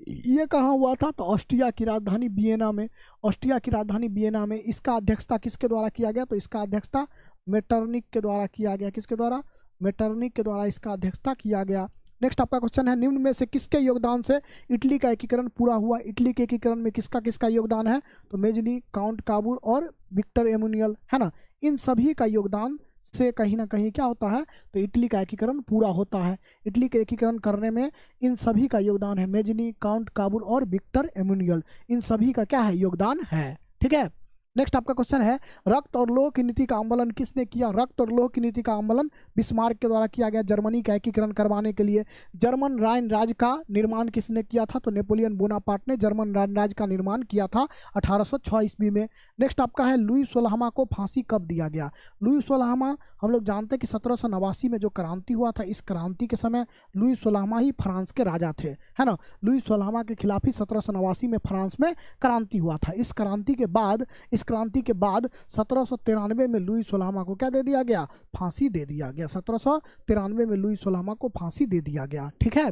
ये कहाँ हुआ था? तो ऑस्ट्रिया की राजधानी वियना में, ऑस्ट्रिया की राजधानी वियना में। इसका अध्यक्षता किसके द्वारा किया गया? तो इसका अध्यक्षता मेटरनिक के द्वारा किया गया। किसके द्वारा? मेटरनिक के द्वारा इसका अध्यक्षता किया गया। नेक्स्ट आपका क्वेश्चन है, निम्न में से किसके योगदान से इटली का एकीकरण पूरा हुआ? इटली के एकीकरण में किसका किसका योगदान है? तो मेजनी, काउंट काबूर और विक्टर एमुनियल, है ना। इन सभी का योगदान से कहीं ना कहीं क्या होता है? तो इटली का एकीकरण पूरा होता है। इटली के एकीकरण करने में इन सभी का योगदान है, मेजनी, काउंट काबूर और विक्टर एमुनियल, इन सभी का क्या है? योगदान है, ठीक है। नेक्स्ट आपका क्वेश्चन है, रक्त और लोह की नीति का अवलंबन किसने किया? रक्त और लोह की नीति का अवलंबन बिस्मार्क के द्वारा किया गया, जर्मनी का एकीकरण करवाने के लिए। जर्मन राइन राज्य का निर्माण किसने किया था? तो नेपोलियन बोनापार्ट ने जर्मन राइन राज्य का निर्माण किया था 1806 ईस्वी में। नेक्स्ट आपका है, लुई 16वां को फांसी कब दिया गया? लुई 16वां हम लोग जानते हैं कि 1789 में जो क्रांति हुआ था, इस क्रांति के समय लुई 16वां ही फ्रांस के राजा थे, है ना। लुई 16वां के खिलाफ ही 1789 में फ्रांस में क्रांति हुआ था। इस क्रांति के बाद 1793 में लुई 16वां को क्या दे दिया गया? फांसी दे दिया गया। 1793 में लुई 16वां को फांसी दे दिया गया, ठीक है।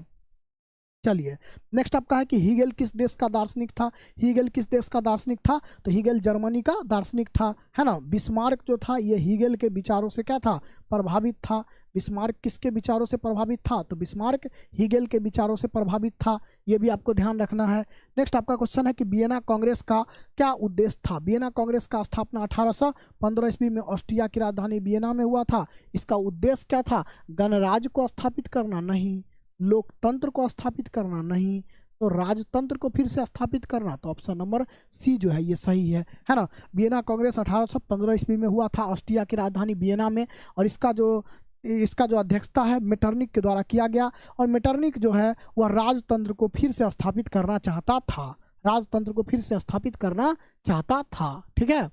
चलिए नेक्स्ट आपका है कि हीगेल किस देश का दार्शनिक था? हीगेल किस देश का दार्शनिक था? तो हीगेल जर्मनी का दार्शनिक था, है ना। बिस्मार्क जो था ये हीगेल के विचारों से क्या था? प्रभावित था। बिस्मार्क किसके विचारों से प्रभावित था? तो बिस्मार्क हीगेल के विचारों से प्रभावित था, ये भी आपको ध्यान रखना है। नेक्स्ट आपका क्वेश्चन है कि वियना कांग्रेस का क्या उद्देश्य था? वियना कांग्रेस का स्थापना 1815 ईस्वी में ऑस्ट्रिया की राजधानी वियना में हुआ था। इसका उद्देश्य क्या था? गणराज्य को स्थापित करना नहीं, लोकतंत्र को स्थापित करना नहीं, तो राजतंत्र को फिर से स्थापित करना। तो ऑप्शन नंबर सी जो है ये सही है ना। वियना कांग्रेस 1815 ईस्वी में हुआ था ऑस्ट्रिया की राजधानी वियना में, और इसका जो अध्यक्षता है मेटरनिक के द्वारा किया गया। और मेटरनिक जो है वह राजतंत्र को फिर से स्थापित करना चाहता था, राजतंत्र को फिर से स्थापित करना चाहता था, ठीक है।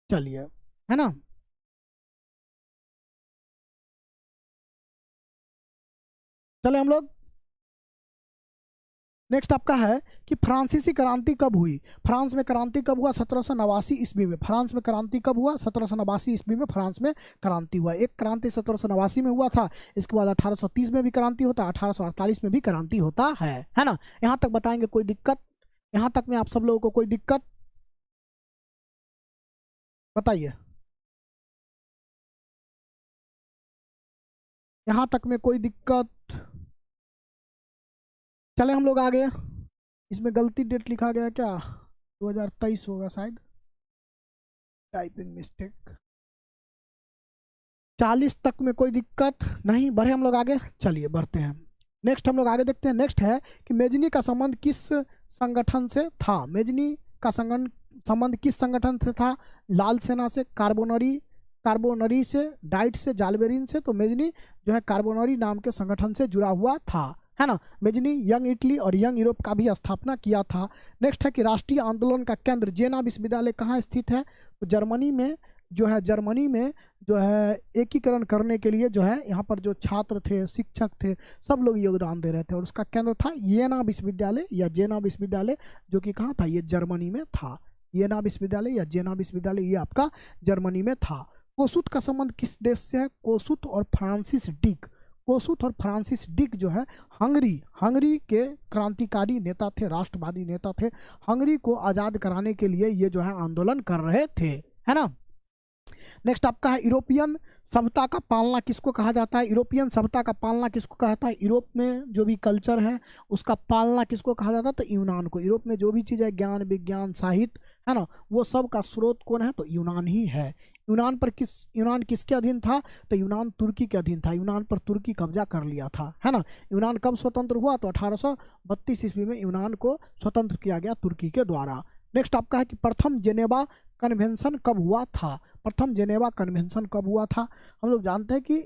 चलिए, है ना। चले हम लोग नेक्स्ट आपका है कि फ्रांसीसी क्रांति कब हुई? फ्रांस में क्रांति कब हुआ? 1789 ईस्वी में। फ्रांस में क्रांति कब हुआ? 1789 ईस्वी में फ्रांस में क्रांति हुआ। एक क्रांति 1789 में हुआ था, इसके बाद 1830 में भी क्रांति होता है, 1848 में भी क्रांति होता है ना। यहाँ तक बताएंगे कोई दिक्कत? यहाँ तक में आप सब लोगों को कोई दिक्कत बताइए, यहाँ तक में कोई दिक्कत? चले हम लोग आगे। इसमें गलती डेट लिखा गया क्या? 2023 होगा शायद, टाइपिंग मिस्टेक। 40 तक में कोई दिक्कत नहीं, बढ़े हम लोग आगे। चलिए बढ़ते हैं, नेक्स्ट हम लोग आगे देखते हैं। नेक्स्ट है कि मेजनी का संबंध किस संगठन से था? मेजनी का संबंध किस संगठन से था? लाल सेना से, कार्बोनरी से, डाइट से, जालबेरिन से। तो मेजनी जो है कार्बोनरी नाम के संगठन से जुड़ा हुआ था, है ना। मेजनी यंग इटली और यंग यूरोप का भी स्थापना किया था। नेक्स्ट है कि राष्ट्रीय आंदोलन का केंद्र जेना विश्वविद्यालय कहाँ स्थित है? तो जर्मनी में जो है एकीकरण करने के लिए जो है यहाँ पर जो छात्र थे, शिक्षक थे, सब लोग योगदान दे रहे थे, और उसका केंद्र था येना विश्वविद्यालय या जेना विश्वविद्यालय, जो कि कहाँ था? ये जर्मनी में था। येना विश्वविद्यालय या जेना विश्वविद्यालय ये आपका जर्मनी में था। कोसुत का संबंध किस देश से है? कोसुत और फ्रांसिस डिक। कोसुत और फ्रांसिस डिक जो है हंगरी के क्रांतिकारी नेता थे, राष्ट्रवादी नेता थे। हंगरी को आज़ाद कराने के लिए ये जो है आंदोलन कर रहे थे, है ना। नेक्स्ट आपका है यूरोपियन सभ्यता का पालना किसको कहा जाता है? यूरोपियन सभ्यता का पालना किसको कहता है? यूरोप में जो भी कल्चर है उसका पालना किसको कहा जाता है? तो यूनान को। यूरोप में जो भी चीज़ है, ज्ञान, विज्ञान, साहित्य, है ना, वो सब का स्रोत कौन है? तो यूनान ही है। यूनान किसके अधीन था? तो यूनान तुर्की के अधीन था। यूनान पर तुर्की कब्जा कर लिया था, है ना। यूनान कब स्वतंत्र हुआ? तो 1832 ईस्वी में यूनान को स्वतंत्र किया गया तुर्की के द्वारा। नेक्स्ट आपका है कि प्रथम जेनेवा कन्वेंशन कब हुआ था। प्रथम जेनेवा कन्वेंशन कब हुआ था। हम लोग जानते हैं कि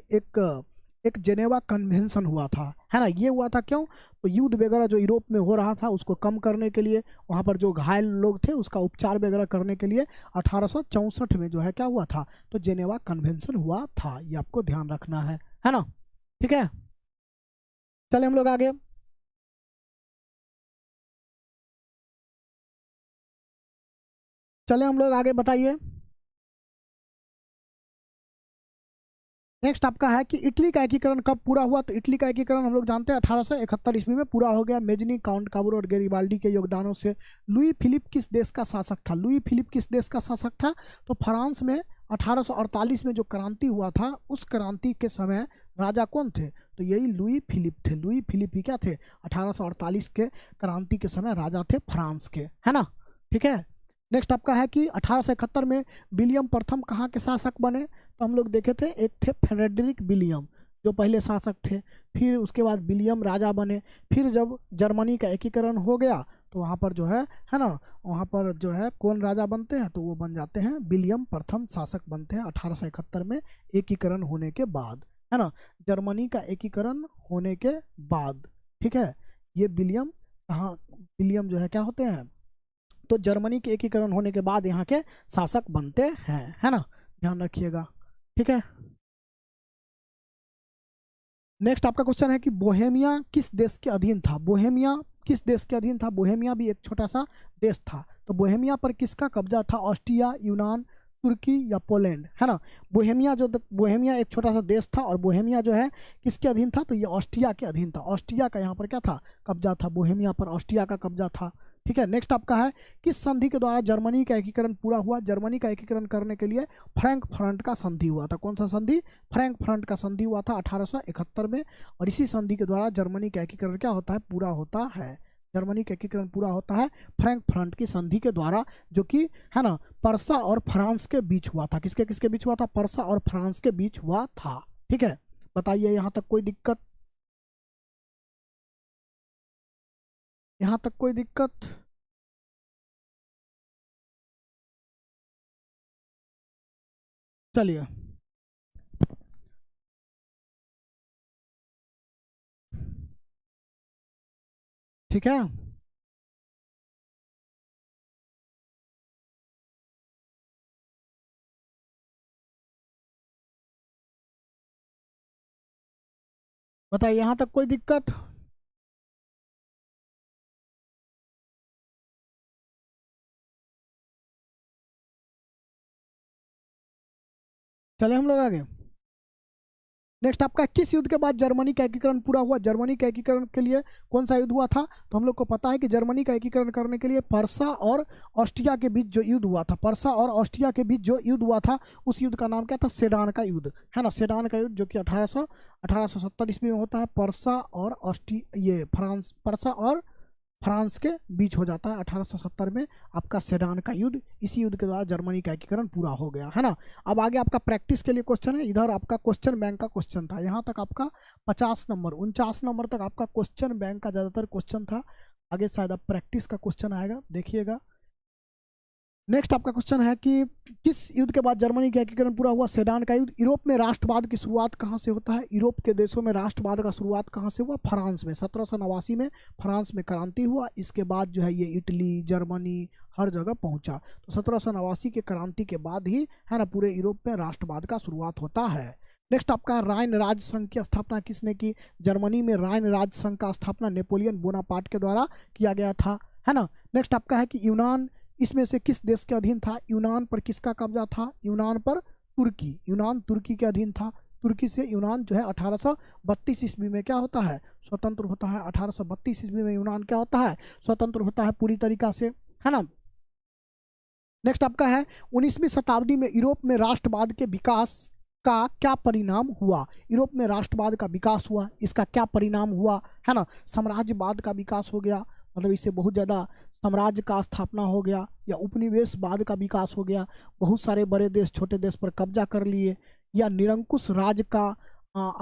एक जेनेवा कन्वेंशन हुआ था, है ना। ये हुआ था क्यों, तो युद्ध वगैरह जो यूरोप में हो रहा था उसको कम करने के लिए, वहाँ पर जो घायल लोग थे उसका उपचार वगैरह करने के लिए 1864 में जो है क्या हुआ था, तो जेनेवा कन्वेंशन हुआ था। ये आपको ध्यान रखना है ना। ठीक है, चले हम लोग आगे। चले हम लोग आगे, बताइए। नेक्स्ट आपका है कि इटली का एकीकरण कब पूरा हुआ। तो इटली का एकीकरण हम लोग जानते हैं 1871 ईस्वी में पूरा हो गया। मेजनी, काउंट काबूर और गेरिबाल्डी के योगदानों से। लुई फिलिप किस देश का शासक था। लुई फिलिप किस देश का शासक था, तो फ्रांस में 1848 में जो क्रांति हुआ था उस क्रांति के समय राजा कौन थे, तो यही लुई फिलिप थे। लुई फिलिप ही क्या थे, 1848 के क्रांति के समय राजा थे फ्रांस के, है ना। ठीक है, नेक्स्ट आपका है कि 1871 में विलियम प्रथम कहाँ के शासक बने। तो हम लोग देखे थे, एक थे फ्रेडरिक विलियम जो पहले शासक थे, फिर उसके बाद विलियम राजा बने। फिर जब जर्मनी का एकीकरण हो गया तो वहाँ पर जो है ना, वहाँ पर जो है कौन राजा बनते हैं, तो वो बन जाते हैं विलियम प्रथम शासक बनते हैं 1871 में एकीकरण होने के बाद, है ना। जर्मनी का एकीकरण होने के बाद, ठीक है, ये विलियम कहाँ, विलियम जो है क्या होते हैं, तो जर्मनी के एकीकरण होने के बाद यहाँ के शासक बनते हैं, है ना, ध्यान रखिएगा। ठीक है, नेक्स्ट आपका क्वेश्चन है कि बोहेमिया किस देश के अधीन था। बोहेमिया किस देश के अधीन था। बोहेमिया भी एक छोटा सा देश था, तो बोहेमिया पर किसका कब्जा था, ऑस्ट्रिया, यूनान, तुर्की या पोलैंड, है ना। बोहेमिया एक छोटा सा देश था और बोहेमिया जो है किसके अधीन था, तो ये ऑस्ट्रिया के अधीन था। ऑस्ट्रिया का यहाँ पर क्या था, कब्जा था। बोहेमिया पर ऑस्ट्रिया का कब्जा था। ठीक है, नेक्स्ट आपका है किस संधि के द्वारा जर्मनी का एकीकरण पूरा हुआ। जर्मनी का एकीकरण करने के लिए फ्रैंकफर्ट का संधि हुआ था। कौन सा संधि, फ्रैंकफर्ट का संधि हुआ था 1871 में, और इसी संधि के द्वारा जर्मनी का एकीकरण क्या होता है, पूरा होता है। जर्मनी का एकीकरण पूरा होता है फ्रैंकफर्ट की संधि के द्वारा, जो कि है ना पर्सा और फ्रांस के बीच हुआ था। किसके किसके बीच हुआ था, पर्सा और फ्रांस के बीच हुआ था। ठीक है, बताइए यहाँ तक कोई दिक्कत, यहाँ तक कोई दिक्कत। चलिए, ठीक है, बताइए यहाँ तक कोई दिक्कत। चले हम लोग आगे। नेक्स्ट आपका किस युद्ध के बाद जर्मनी का एकीकरण पूरा हुआ। जर्मनी के एकीकरण के लिए कौन सा युद्ध हुआ था, तो हम लोग को पता है कि जर्मनी का एकीकरण करने के लिए पर्सा और ऑस्ट्रिया के बीच जो युद्ध हुआ था, पर्सा और ऑस्ट्रिया के बीच जो युद्ध हुआ था उस युद्ध का नाम क्या था, सेडान का युद्ध, है ना। सेडान का युद्ध जो कि 1870 ईस्वी में होता है। पर्सा और ये पर्सा और फ्रांस के बीच हो जाता है 1870 में आपका सेडान का युद्ध। इसी युद्ध के द्वारा जर्मनी का एकीकरण पूरा हो गया, है ना। अब आगे आपका प्रैक्टिस के लिए क्वेश्चन है। इधर आपका क्वेश्चन बैंक का क्वेश्चन था, यहाँ तक आपका 50 नंबर 49 नंबर तक आपका क्वेश्चन बैंक का ज़्यादातर क्वेश्चन था। आगे शायद अब प्रैक्टिस का क्वेश्चन आएगा, देखिएगा। नेक्स्ट आपका क्वेश्चन है कि किस युद्ध के बाद जर्मनी का एकीकरण पूरा हुआ, सेडान का युद्ध। यूरोप में राष्ट्रवाद की शुरुआत कहाँ से होता है, यूरोप के देशों में राष्ट्रवाद का शुरुआत कहाँ से हुआ, फ्रांस में। 1789 में फ्रांस में क्रांति हुआ, इसके बाद जो है ये इटली, जर्मनी हर जगह पहुंचा। तो 1789 के क्रांति के बाद ही है ना पूरे यूरोप में राष्ट्रवाद का शुरुआत होता है। नेक्स्ट आपका राइन राज्य संघ की स्थापना किसने की। जर्मनी में राइन राज्य संघ का स्थापना नेपोलियन बोनापार्ट के द्वारा किया गया था, है ना। नेक्स्ट आपका है कि यूनान इसमें से किस देश के अधीन था। यूनान पर किसका कब्जा था, यूनान पर तुर्की। यूनान तुर्की के अधीन था। तुर्की से यूनान जो है 1832 ईस्वी में क्या होता है, स्वतंत्र होता है। 1832 ईस्वी में यूनान क्या होता है, स्वतंत्र होता है पूरी तरीका से, है ना। नेक्स्ट आपका है 19वीं शताब्दी में यूरोप में राष्ट्रवाद के विकास का क्या परिणाम हुआ। यूरोप में राष्ट्रवाद का विकास हुआ, इसका क्या परिणाम हुआ, है ना। साम्राज्यवाद का विकास हो गया, मतलब इससे बहुत ज़्यादा साम्राज्य का स्थापना हो गया, या उपनिवेशवाद का विकास हो गया, बहुत सारे बड़े देश छोटे देश पर कब्जा कर लिए, या निरंकुश राज का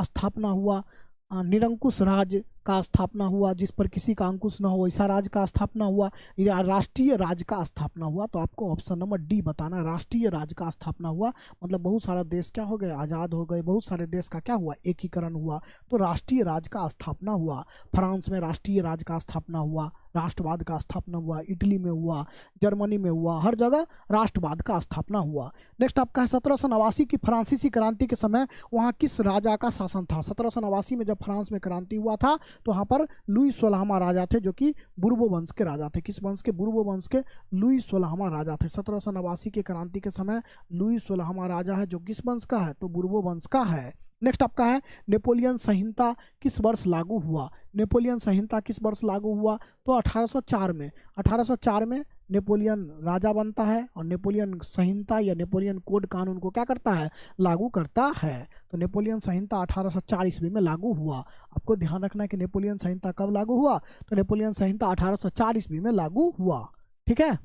स्थापना हुआ। निरंकुश राज का स्थापना हुआ, जिस पर किसी का अंकुश न हो ऐसा राज्य का स्थापना हुआ, या राष्ट्रीय राज्य का स्थापना हुआ। तो आपको ऑप्शन नंबर डी बताना है, राष्ट्रीय राज्य का स्थापना हुआ। मतलब बहुत सारा देश क्या हो गए, आज़ाद हो गए, बहुत सारे देश का क्या हुआ, एकीकरण हुआ। तो राष्ट्रीय राज्य का स्थापना हुआ। फ्रांस में राष्ट्रीय राज्य का स्थापना हुआ, राष्ट्रवाद का स्थापना हुआ। इटली में हुआ, जर्मनी में हुआ, हर जगह राष्ट्रवाद का स्थापना हुआ। नेक्स्ट आपका है 1789 की फ्रांसीसी क्रांति के समय वहाँ किस राजा का शासन था। 1789 में जब फ्रांस में क्रांति हुआ था तो वहाँ पर लुई 16वां राजा थे, जो कि बुर्बो वंश के राजा थे। किस वंश के, बुर्बो वंश के लुई 16वां राजा थे। 1789 की क्रांति के समय लुई 16वां राजा है, जो किस वंश का है, तो बुर्बो वंश का है। नेक्स्ट आपका है नेपोलियन संहिता किस वर्ष लागू हुआ। नेपोलियन संहिता किस वर्ष लागू हुआ, तो 1804 में। 1804 में नेपोलियन राजा बनता है और नेपोलियन संहिता या नेपोलियन कोड कानून को क्या करता है, लागू करता है। तो नेपोलियन संहिता 1804 ईस्वी में लागू हुआ। आपको ध्यान रखना है कि नेपोलियन संहिता कब लागू हुआ, तो नेपोलियन संहिता 1804 ईस्वी में लागू हुआ। ठीक है,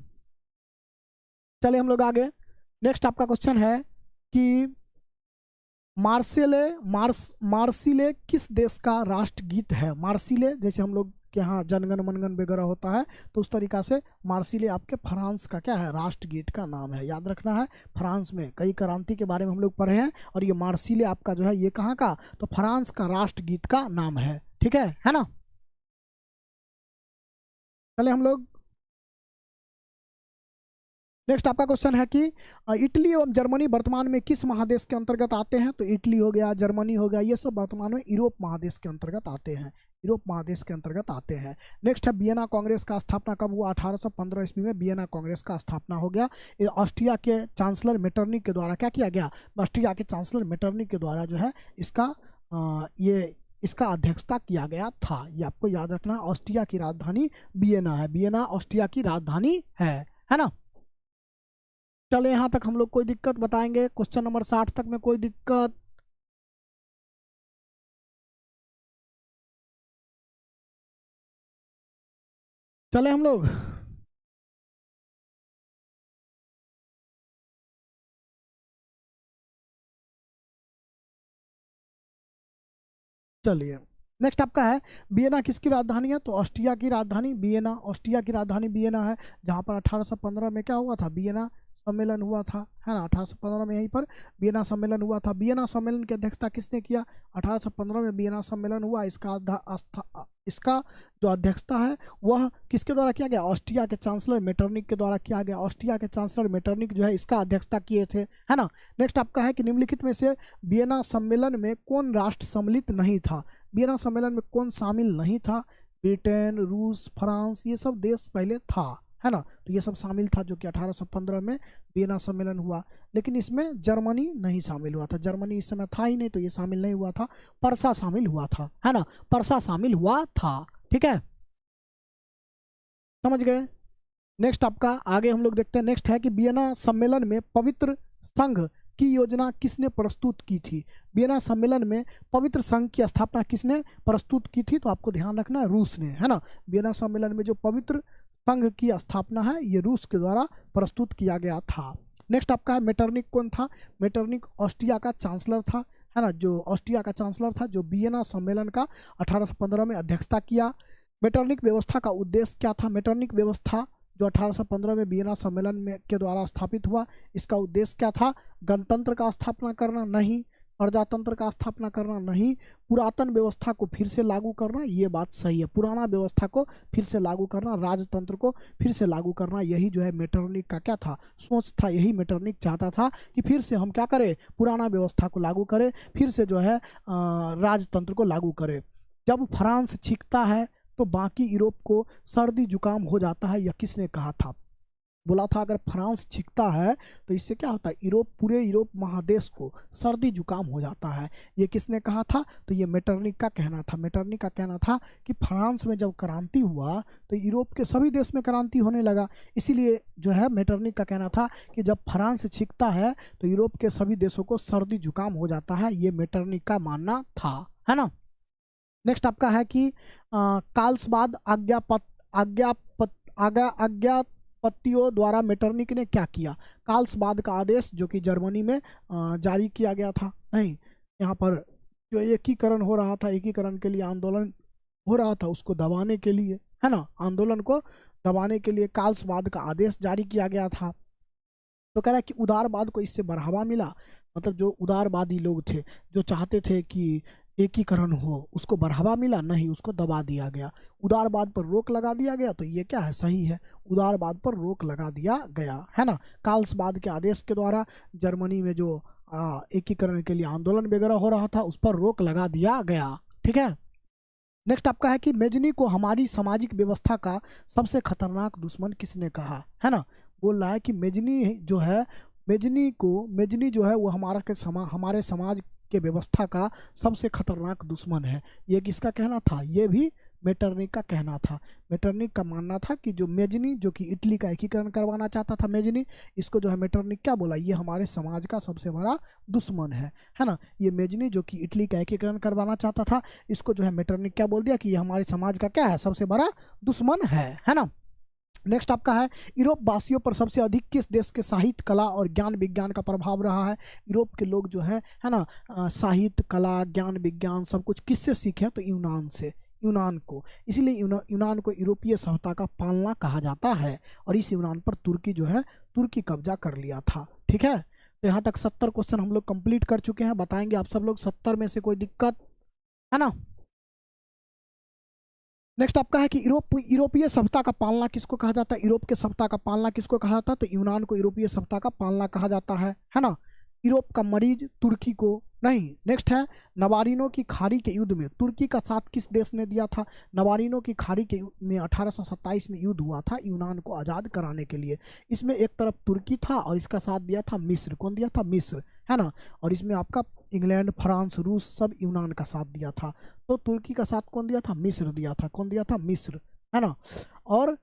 चलिए हम लोग आगे। नेक्स्ट आपका क्वेश्चन है कि मार्सिले किस देश का राष्ट्रगीत है। मार्सिले जैसे हम लोग के यहाँ जनगण मनगण वगैरह होता है, तो उस तरीका से मार्सिले आपके फ्रांस का क्या है, राष्ट्रगीत का नाम है। याद रखना है, फ्रांस में कई क्रांति के बारे में हम लोग पढ़े हैं, और ये मार्सिले आपका जो है ये कहाँ का, तो फ्रांस का राष्ट्रगीत का नाम है। ठीक है ना। चले हम लोग, नेक्स्ट आपका क्वेश्चन है कि इटली और जर्मनी वर्तमान में किस महादेश के अंतर्गत आते हैं। तो इटली हो गया, जर्मनी हो गया, ये सब वर्तमान में यूरोप महादेश के अंतर्गत आते हैं, यूरोप महादेश के अंतर्गत आते हैं। नेक्स्ट है वियना कांग्रेस का स्थापना कब हुआ। 1815 ईस्वी में वियना कांग्रेस का स्थापना हो गया। ये ऑस्ट्रिया के चांसलर मेटरनिक के द्वारा क्या किया गया, ऑस्ट्रिया के चांसलर मेटरनिक के द्वारा जो है इसका अध्यक्षता किया गया था। ये आपको याद रखना है। ऑस्ट्रिया की राजधानी वियना है, वियना ऑस्ट्रिया की राजधानी है ना। चले यहाँ तक हम लोग कोई दिक्कत बताएंगे, क्वेश्चन नंबर 60 तक में कोई दिक्कत। चले हम लोग, चलिए नेक्स्ट आपका है वियना किसकी राजधानी है। तो ऑस्ट्रिया की राजधानी वियना, ऑस्ट्रिया की राजधानी वियना है, जहाँ पर 1815 में क्या हुआ था, वियना सम्मेलन हुआ था, है ना। 1815 में यहीं पर वियना सम्मेलन हुआ था। वियना सम्मेलन की अध्यक्षता किसने किया, 1815 में वियना सम्मेलन हुआ। इसका जो अध्यक्षता है वह किसके द्वारा किया गया, ऑस्ट्रिया के चांसलर मेटरनिक के द्वारा किया गया। ऑस्ट्रिया के चांसलर मेटरनिक जो है इसका अध्यक्षता किए थे, है ना। नेक्स्ट आपका है कि निम्नलिखित में से वियना सम्मेलन में कौन राष्ट्र सम्मिलित नहीं था। वियना सम्मेलन में कौन शामिल नहीं था, ब्रिटेन, रूस, फ्रांस, ये सब देश पहले था, है ना। तो ये सब शामिल था जो कि 1815 में वियना सम्मेलन हुआ। लेकिन इसमें जर्मनी नहीं शामिल हुआ था, जर्मनी इस समय था ही नहीं, तो ये शामिल नहीं हुआ था। परसा शामिल हुआ था, है ना, परसा शामिल हुआ था। ठीक है, समझ गए। नेक्स्ट आपका आगे हम लोग देखते हैं। नेक्स्ट है कि वियना सम्मेलन में पवित्र संघ की योजना किसने प्रस्तुत की थी। वियना सम्मेलन में पवित्र संघ की स्थापना किसने प्रस्तुत की थी, तो आपको ध्यान रखना है रूस ने, है ना। वियना सम्मेलन में जो पवित्र संघ की स्थापना है ये रूस के द्वारा प्रस्तुत किया गया था। नेक्स्ट आपका है मेटरनिक कौन था। मेटरनिक ऑस्ट्रिया का चांसलर था, है ना, जो ऑस्ट्रिया का चांसलर था, जो वियना सम्मेलन का 1815 में अध्यक्षता किया। मेटरनिक व्यवस्था का उद्देश्य क्या था। मेटरनिक व्यवस्था जो 1815 में वियना सम्मेलन में के द्वारा स्थापित हुआ, इसका उद्देश्य क्या था, गणतंत्र का स्थापना करना नहीं, प्रजातंत्र का स्थापना करना नहीं, पुरातन व्यवस्था को फिर से लागू करना, ये बात सही है। पुराना व्यवस्था को फिर से लागू करना, राजतंत्र को फिर से लागू करना, यही जो है मेटरनिक का क्या था, सोच था। यही मेटरनिक चाहता था कि फिर से हम क्या करें, पुराना व्यवस्था को लागू करें, फिर से जो है राजतंत्र को लागू करें। जब फ्रांस छींकता है तो बाकी यूरोप को सर्दी जुकाम हो जाता है, यह किसने कहा था। बोला था अगर फ्रांस छींकता है तो इससे क्या होता है, पूरे यूरोप महादेश को सर्दी जुकाम हो जाता है। ये किसने कहा था, तो ये मेटरनिक का कहना था। मेटरनिक का कहना था कि फ्रांस में जब क्रांति हुआ तो यूरोप के सभी देश में क्रांति होने लगा, इसीलिए जो है मेटरनिक का कहना था कि जब फ्रांस छींकता है तो यूरोप के सभी देशों को सर्दी जुकाम हो जाता है। ये मेटरनिक का मानना था, है ना। नेक्स्ट आपका है कि कार्लसबाद आज्ञापत्तियों द्वारा मेटरनिक ने क्या किया। कार्लसबाद का आदेश जो कि जर्मनी में जारी किया गया था, नहीं, यहाँ पर जो एकीकरण हो रहा था, एकीकरण के लिए आंदोलन हो रहा था उसको दबाने के लिए, है ना, आंदोलन को दबाने के लिए कार्लसबाद का आदेश जारी किया गया था। तो कह रहा है कि उदारवाद को इससे बढ़ावा मिला, मतलब जो उदारवादी लोग थे, जो चाहते थे कि एकीकरण हो, उसको बढ़ावा मिला नहीं, उसको दबा दिया गया। उदारवाद पर रोक लगा दिया गया, तो ये क्या है, सही है, उदारवाद पर रोक लगा दिया गया, है ना। कार्लसबाद के आदेश के द्वारा जर्मनी में जो एकीकरण के लिए आंदोलन वगैरह हो रहा था, उस पर रोक लगा दिया गया। ठीक है। नेक्स्ट आपका है कि मेजनी को हमारी सामाजिक व्यवस्था का सबसे खतरनाक दुश्मन किसने कहा, है ना। बोल रहा है कि मेजनी जो है, मेजनी जो है वो हमारे समाज के व्यवस्था का सबसे खतरनाक दुश्मन है। ये किसका कहना था, ये भी मेटरनिक का कहना था। मेटरनिक का मानना था कि जो मेजनी, जो कि इटली का एकीकरण करवाना चाहता था मेजनी, इसको जो है मेटरनिक क्या बोला, ये हमारे समाज का सबसे बड़ा दुश्मन है ना। ये मेजनी जो कि इटली का एकीकरण करवाना चाहता था, इसको जो है मेटरनिक क्या बोल दिया कि ये हमारे समाज का क्या है, सबसे बड़ा दुश्मन है ना। नेक्स्ट आपका है, यूरोप वासियों पर सबसे अधिक किस देश के साहित्य, कला और ज्ञान विज्ञान का प्रभाव रहा है। यूरोप के लोग जो है ना, साहित्य, कला, ज्ञान विज्ञान सब कुछ किससे सीखे, तो यूनान से, यूनान को। इसीलिए यूनान को यूरोपीय सभ्यता का पालना कहा जाता है। और इस यूनान पर तुर्की जो है, तुर्की कब्जा कर लिया था। ठीक है। तो यहाँ तक 70 क्वेश्चन हम लोग कंप्लीट कर चुके हैं। बताएंगे आप सब लोग 70 में से कोई दिक्कत है ना। नेक्स्ट आपका है कि यूरोपीय सभ्यता का पालना किसको कहा जाता है, यूरोप के सभ्यता का पालना किसको कहा जाता है, तो यूनान को यूरोपीय सभ्यता का पालना कहा जाता है ना। यूरोप का मरीज तुर्की को नहीं। नेक्स्ट है, नवारिनो की खाड़ी के युद्ध में तुर्की का साथ किस देश ने दिया था। नवारिनो की खाड़ी के में 1827 में युद्ध हुआ था यूनान को आज़ाद कराने के लिए। इसमें एक तरफ तुर्की था और इसका साथ दिया था मिस्र। कौन दिया था, मिस्र, है ना। और इसमें आपका इंग्लैंड, फ्रांस, रूस सब यूनान का साथ दिया था। तो तुर्की का साथ कौन दिया था, मिस्र दिया था। कौन दिया था, मिस्र, है ना। और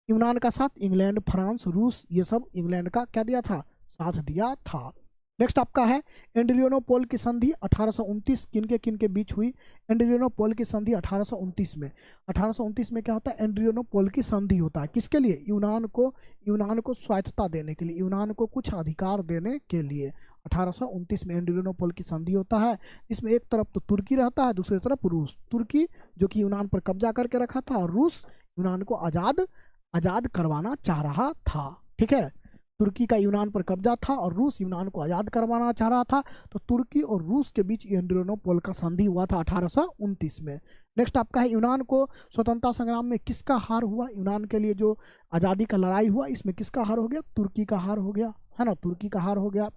यूनान का साथ इंग्लैंड, फ्रांस, रूस, ये सब इंग्लैंड का क्या दिया था, साथ दिया था। नेक्स्ट आपका है, एड्रियानोपोल की संधि 1829 किन के बीच हुई। एड्रियानोपोल की संधि 1829 में, 1829 में क्या होता है, एड्रियानोपोल की संधि होता है। किसके लिए, यूनान को स्वायत्तता देने के लिए, यूनान को कुछ अधिकार देने के लिए 1829 में एड्रियानोपोल की संधि होता है। इसमें एक तरफ तो तुर्की रहता है, दूसरी तरफ रूस। तुर्की जो कि यूनान पर कब्जा करके रखा था, और रूस यूनान को आजाद करवाना चाह रहा था। ठीक है। तुर्की का यूनान पर कब्जा था और रूस यूनान को आज़ाद करवाना चाह रहा था। तो तुर्की और रूस के बीच एड्रियानोपोल का संधि हुआ था 1829 में। नेक्स्ट आपका है, यूनान को स्वतंत्रता संग्राम में किसका हार हुआ। यूनान के लिए जो आज़ादी का लड़ाई हुआ, इसमें किसका हार हो गया, तुर्की का हार हो गया, है ना, तुर्की का हार हो गया।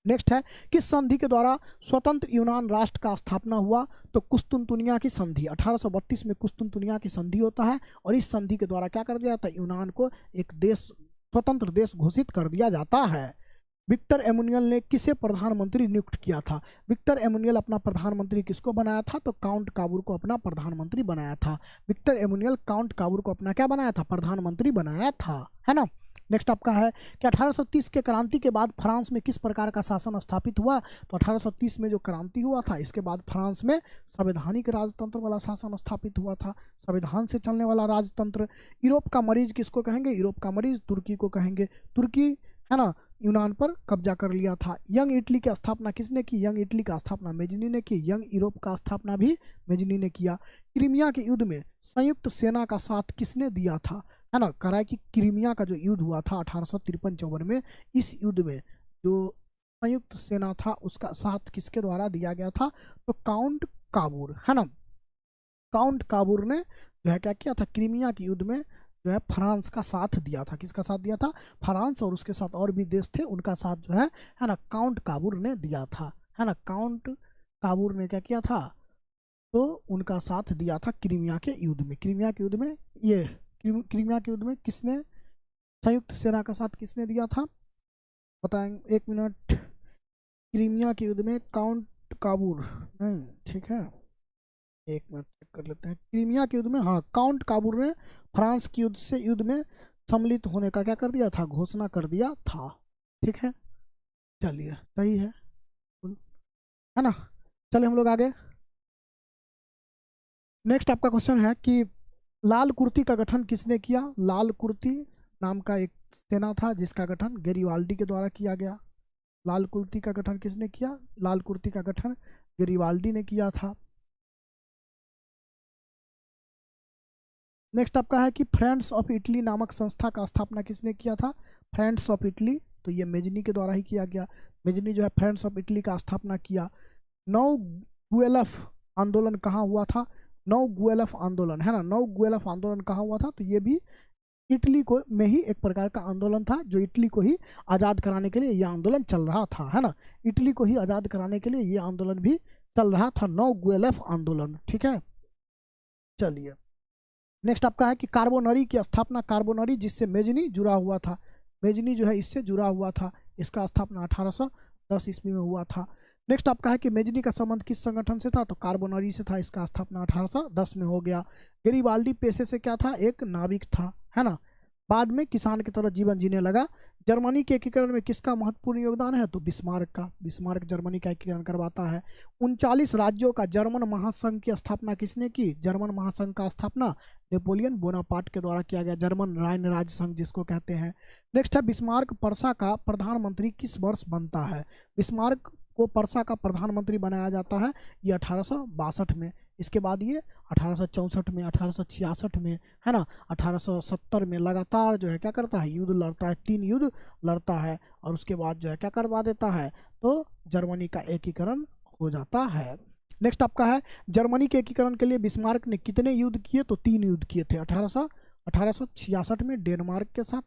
नेक्स्ट है, किस संधि के द्वारा स्वतंत्र यूनान राष्ट्र का स्थापना हुआ, तो कुस्तुनतुनिया की संधि। 1832 में कुस्तुनतुनिया की संधि होता है और इस संधि के द्वारा क्या कर दिया जाता है, यूनान को एक देश, स्वतंत्र देश घोषित कर दिया जाता है। विक्टर एमुनियल ने किसे प्रधानमंत्री नियुक्त किया था। विक्टर एमुनियल अपना प्रधानमंत्री किसको बनाया था, तो काउंट काबूर को अपना प्रधानमंत्री बनाया था। विक्टर एमुनियल काउंट काबूर को अपना क्या बनाया था, प्रधानमंत्री बनाया था, है ना। नेक्स्ट आपका है कि 1830 के क्रांति के बाद फ्रांस में किस प्रकार का शासन स्थापित हुआ। तो 1830 में जो क्रांति हुआ था, इसके बाद फ्रांस में संवैधानिक राजतंत्र वाला शासन स्थापित हुआ था, संविधान से चलने वाला राजतंत्र। यूरोप का मरीज किसको कहेंगे, यूरोप का मरीज तुर्की को कहेंगे। तुर्की, है ना, यूनान पर कब्जा कर लिया था। यंग इटली की स्थापना किसने की, यंग इटली का स्थापना मेजनी ने की। यंग यूरोप का स्थापना भी मेजनी ने किया। क्रीमिया के युद्ध में संयुक्त सेना का साथ किसने दिया था, है ना। कह रहा है कि क्रीमिया का जो युद्ध हुआ था 1853-54 में, इस युद्ध में जो संयुक्त सेना था उसका साथ किसके द्वारा दिया गया था, तो काउंट काबूर, है ना। काउंट काबूर ने जो है क्या किया था, क्रीमिया के युद्ध में जो है फ्रांस का साथ दिया था। किसका साथ दिया था, फ्रांस, और उसके साथ और भी देश थे, उनका साथ जो है ना, काउंट काबूर ने दिया था, है ना। काउंट काबूर ने क्या किया था, तो उनका साथ दिया था क्रीमिया के युद्ध में। क्रीमिया के युद्ध में ये क्रीमिया के युद्ध में किसने, संयुक्त सेना का साथ किसने दिया था, बताएंगे, एक मिनट। क्रीमिया के युद्ध में काउंट काबूर नहीं, ठीक है, एक मिनट चेक कर लेते हैं। क्रीमिया के युद्ध में, हाँ, काउंट काबूर ने फ्रांस के युद्ध में सम्मिलित होने का क्या कर दिया था, घोषणा कर दिया था। ठीक है, चलिए, सही है ना। चलिए हम लोग आगे। नेक्स्ट आपका क्वेश्चन है कि लाल कुर्ती का गठन किसने किया। लाल कुर्ती नाम का एक सेना था जिसका गठन गेरिबाल्डी के द्वारा किया गया। लाल कुर्ती का गठन किसने किया, लाल कुर्ती का गठन गेरिबाल्डी ने किया था। नेक्स्ट आपका है कि फ्रेंड्स ऑफ इटली नामक संस्था का स्थापना किसने किया था? फ्रेंड्स ऑफ इटली, तो ये मेजनी के द्वारा ही किया गया। मेजनी जो है फ्रेंड्स ऑफ इटली का स्थापना किया। नौ गुएलफ आंदोलन कहाँ हुआ था? नौ गुएलफ आंदोलन, है ना, नौ गुएलफ आंदोलन कहाँ हुआ था? तो ये भी इटली को में ही एक प्रकार का आंदोलन था, जो इटली को ही आज़ाद कराने के लिए ये आंदोलन चल रहा था, है ना, इटली को ही आज़ाद कराने के लिए ये आंदोलन भी चल रहा था, नौ गुएलफ आंदोलन। ठीक है, चलिए नेक्स्ट आपका है कि कार्बोनरी की स्थापना, कार्बोनरी जिससे मेजनी जुड़ा हुआ था, मेजनी जो है इससे जुड़ा हुआ था, इसका स्थापना 1810 ईस्वी में हुआ था। नेक्स्ट आपका है कि मेजनी का संबंध किस संगठन से था? तो कार्बोनरी से था, इसका स्थापना 1810 में हो गया। गेरिबाल्डी पेशे से क्या था? एक नाविक था, है ना, बाद में किसान की तरह जीवन जीने लगा। जर्मनी के एकीकरण में किसका महत्वपूर्ण योगदान है? तो बिस्मार्क का, बिस्मार्क जर्मनी का एकीकरण करवाता है। 39 राज्यों का जर्मन महासंघ की स्थापना किसने की? जर्मन महासंघ का स्थापना नेपोलियन बोनापार्ट के द्वारा किया गया, जर्मन राइन राज्य संघ जिसको कहते हैं। नेक्स्ट है बिस्मार्क पर्सा का प्रधानमंत्री किस वर्ष बनता है? बिस्मार्क को पर्सा का प्रधानमंत्री बनाया जाता है ये 1862 में। इसके बाद ये 1864 में, 1866 में, है ना, 1870 में लगातार जो है क्या करता है? युद्ध लड़ता है, 3 युद्ध लड़ता है, और उसके बाद जो है क्या करवा देता है? तो जर्मनी का एकीकरण हो जाता है। नेक्स्ट आपका है जर्मनी के एकीकरण के लिए बिस्मार्क ने कितने युद्ध किए? तो 3 युद्ध किए थे। 1866 में डेनमार्क के साथ,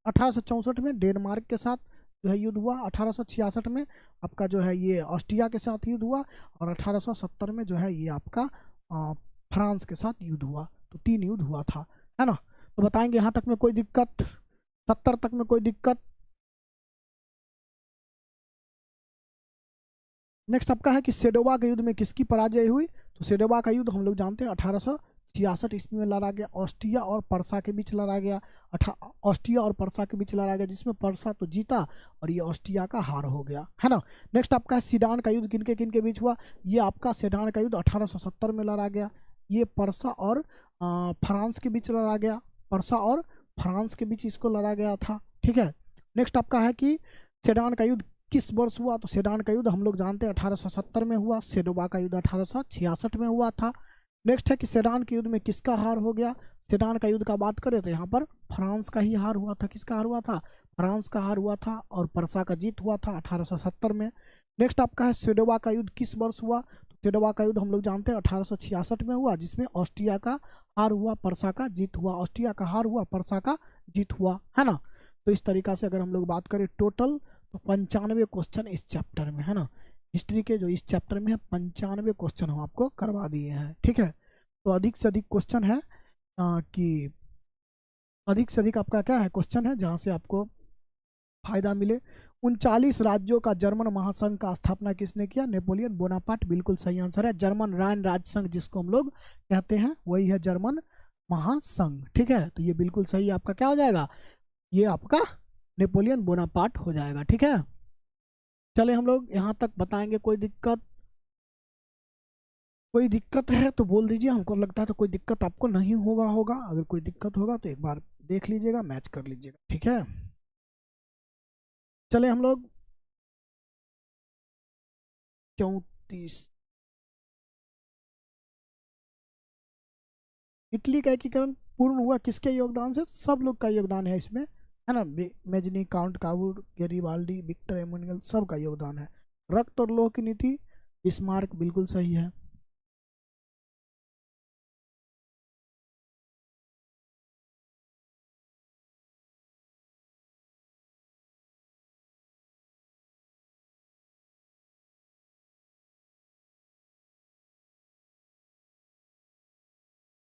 1864 में डेनमार्क के साथ जो है युद्ध हुआ, 1866 में आपका जो है ये ऑस्ट्रिया के साथ युद्ध हुआ, और 1870 में जो है ये आपका फ्रांस के साथ युद्ध हुआ। तो 3 युद्ध हुआ था, है ना। तो बताएंगे यहाँ तक में कोई दिक्कत? 70 तक में कोई दिक्कत? नेक्स्ट आपका है कि सेडोवा के युद्ध में किसकी पराजय हुई? तो सेडोवा का युद्ध हम लोग जानते हैं 1866 ईस्वी में लड़ा गया, ऑस्ट्रिया और पर्सा के बीच लड़ा गया, ऑस्ट्रिया और पर्सा के बीच लड़ा गया, जिसमें पर्सा तो जीता और ये ऑस्ट्रिया का हार हो गया, है ना। नेक्स्ट आपका है सीडान का युद्ध किन के बीच हुआ? ये आपका सेडान का युद्ध 1870 में लड़ा गया, ये पर्सा और फ्रांस के बीच लड़ा गया, पर्सा और फ्रांस के बीच इसको लड़ा गया था। ठीक है, नेक्स्ट आपका है कि सेडान का युद्ध किस वर्ष हुआ? तो सेडान का युद्ध हम लोग जानते हैं 1870 में हुआ, सेडोवा का युद्ध 1866 में हुआ था। नेक्स्ट है कि सेडान के युद्ध में किसका हार हो गया? सेडान का युद्ध का बात करें तो यहाँ पर फ्रांस का ही हार हुआ था। किसका हार हुआ था? फ्रांस का हार हुआ था, और पर्सा का जीत हुआ था 1870 में। नेक्स्ट आपका है सेडोवा का युद्ध किस वर्ष हुआ? तो सेडोवा का युद्ध हम लोग जानते हैं 1866 में हुआ, जिसमें ऑस्ट्रिया का हार हुआ, पर्सा का जीत हुआ, ऑस्ट्रिया का हार हुआ, पर्सा का जीत हुआ, है ना। तो इस तरीका से अगर हम लोग बात करें टोटल तो 95 क्वेश्चन इस चैप्टर में, है ना, हिस्ट्री के जो इस चैप्टर में है 95 क्वेश्चन हम आपको करवा दिए हैं। ठीक है, तो अधिक से अधिक क्वेश्चन है कि अधिक से अधिक आपका क्या है क्वेश्चन है जहाँ से आपको फायदा मिले। 39 राज्यों का जर्मन महासंघ का स्थापना किसने किया? नेपोलियन बोनापार्ट, बिल्कुल सही आंसर है। जर्मन राइन राज्य संघ जिसको हम लोग कहते हैं वही है जर्मन महासंघ। ठीक है, तो ये बिल्कुल सही आपका क्या हो जाएगा? ये आपका नेपोलियन बोनापार्ट हो जाएगा। ठीक है, चले हम लोग यहाँ तक बताएंगे। कोई दिक्कत? कोई दिक्कत है तो बोल दीजिए, हमको लगता है तो कोई दिक्कत आपको नहीं होगा। अगर कोई दिक्कत होगा तो एक बार देख लीजिएगा, मैच कर लीजिएगा। ठीक है, चले हम लोग 34 इटली का एकीकरण पूर्ण हुआ किसके योगदान से? सब लोग का योगदान है इसमें, है ना। Mazzini, Count Cavour, Garibaldi, Victor Emmanuel, सब का योगदान है। रक्त और लोह की नीति, बिस्मार्क, बिल्कुल सही है।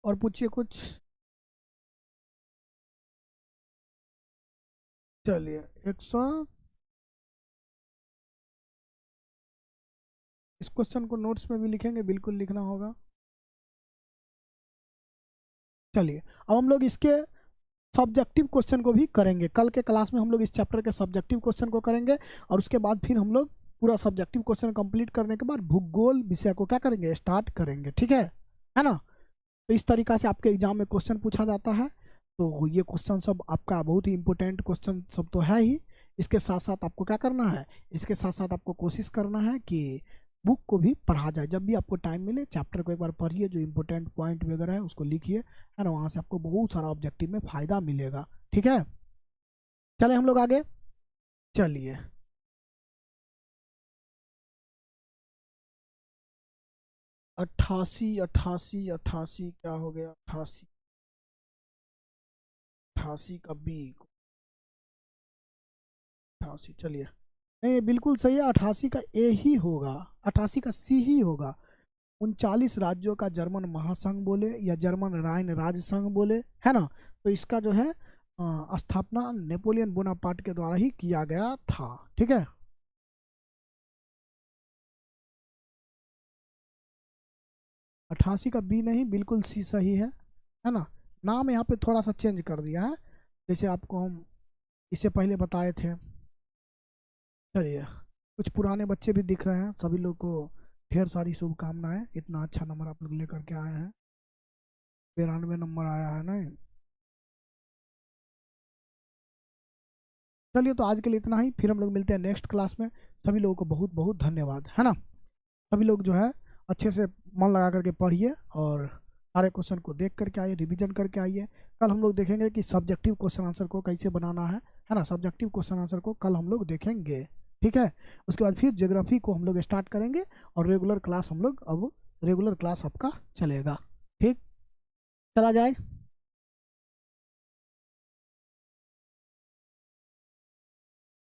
और पूछिए कुछ। चलिए 100 इस क्वेश्चन को नोट्स में भी लिखेंगे, बिल्कुल लिखना होगा। चलिए अब हम लोग इसके सब्जेक्टिव क्वेश्चन को भी करेंगे। कल के क्लास में हम लोग इस चैप्टर के सब्जेक्टिव क्वेश्चन को करेंगे, और उसके बाद फिर हम लोग पूरा सब्जेक्टिव क्वेश्चन कंप्लीट करने के बाद भूगोल विषय को क्या करेंगे? स्टार्ट करेंगे। ठीक है ना। तो इस तरीका से आपके एग्जाम में क्वेश्चन पूछा जाता है। तो ये क्वेश्चन सब आपका बहुत ही इंपॉर्टेंट क्वेश्चन सब तो है ही, इसके साथ साथ आपको क्या करना है? इसके साथ साथ आपको कोशिश करना है कि बुक को भी पढ़ा जाए। जब भी आपको टाइम मिले चैप्टर को एक बार पढ़िए, जो इंपॉर्टेंट पॉइंट वगैरह है उसको लिखिए, है ना, वहाँ से आपको बहुत सारा ऑब्जेक्टिव में फ़ायदा मिलेगा। ठीक है, चले हम लोग आगे। चलिए, 88 88 88 क्या हो गया, 88 88 का बी, 88, चलिए, नहीं बिल्कुल सही है, 88 का ए ही होगा, 88 का सी ही होगा। 39 राज्यों का जर्मन महासंघ बोले या जर्मन राइन राज्य संघ बोले, है ना, तो इसका जो है स्थापना नेपोलियन बोनापार्ट के द्वारा ही किया गया था। ठीक है, 88 का बी नहीं, बिल्कुल सी सही है ना। नाम यहाँ पे थोड़ा सा चेंज कर दिया है, जैसे आपको हम इससे पहले बताए थे। चलिए, कुछ पुराने बच्चे भी दिख रहे हैं, सभी लोग को ढेर सारी शुभकामनाएं, इतना अच्छा नंबर आप लोग लेकर के आए हैं, 92 नंबर आया है ना। चलिए, तो आज के लिए इतना ही, फिर हम लोग मिलते हैं नेक्स्ट क्लास में। सभी लोगों को बहुत बहुत धन्यवाद, है ना। सभी लोग जो है अच्छे से मन लगा करके पढ़िए और सारे क्वेश्चन को देख करके आइए, रिवीजन करके आइए। कल हम लोग देखेंगे कि सब्जेक्टिव क्वेश्चन आंसर को कैसे बनाना है ना, सब्जेक्टिव क्वेश्चन आंसर को कल हम लोग देखेंगे। ठीक है, उसके बाद फिर ज्योग्राफी को हम लोग स्टार्ट करेंगे और रेगुलर क्लास हम लोग, अब रेगुलर क्लास आपका चलेगा। ठीक, चला जाए।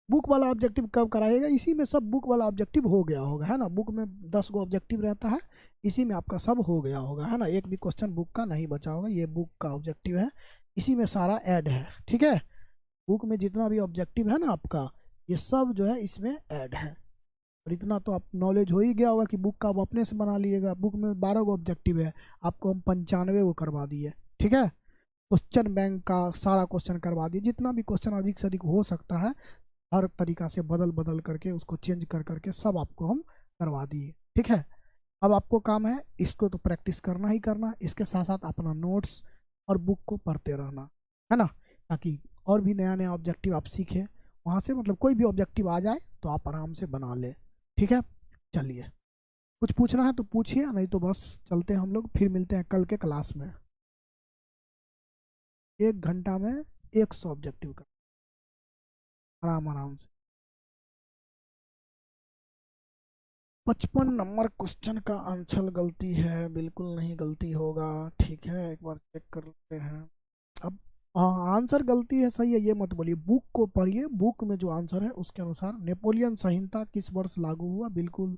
बुक वाला ऑब्जेक्टिव कब कराइएगा, इसी में सब बुक वाला ऑब्जेक्टिव हो गया होगा, है ना। बुक में 10 गो ऑब्जेक्टिव रहता है, इसी में आपका सब हो गया होगा, है ना। एक भी क्वेश्चन बुक का नहीं बचा होगा, ये बुक का ऑब्जेक्टिव है, इसी में सारा ऐड है। ठीक है, बुक में जितना भी ऑब्जेक्टिव है ना आपका, ये सब जो है इसमें ऐड है। और इतना तो आप नॉलेज हो ही गया होगा कि बुक का आप अपने से बना लीजिएगा। बुक में 12 गो ऑब्जेक्टिव है, आपको हम 95 वो करवा दिए। ठीक है, क्वेश्चन बैंक का सारा क्वेश्चन करवा दिए, जितना भी क्वेश्चन अधिक से अधिक हो सकता है, हर तरीका से बदल बदल करके उसको चेंज कर करके सब आपको हम करवा दिए। ठीक है, अब आपको काम है इसको तो प्रैक्टिस करना ही करना, इसके साथ साथ अपना नोट्स और बुक को पढ़ते रहना, है ना, ताकि और भी नया नया ऑब्जेक्टिव आप सीखें वहाँ से, मतलब कोई भी ऑब्जेक्टिव आ जाए तो आप आराम से बना ले। ठीक है, चलिए, कुछ पूछना है तो पूछिए, नहीं तो बस चलते हैं हम लोग, फिर मिलते हैं कल के क्लास में। 1 घंटा में 100 ऑब्जेक्टिव का, आराम आराम से। 55 नंबर क्वेश्चन का आंसर गलती है, बिल्कुल नहीं गलती होगा। ठीक है, एक बार चेक कर लेते हैं। अब हाँ, आंसर गलती है सही है ये मत बोलिए, बुक को पढ़िए, बुक में जो आंसर है उसके अनुसार नेपोलियन संहिता किस वर्ष लागू हुआ, बिल्कुल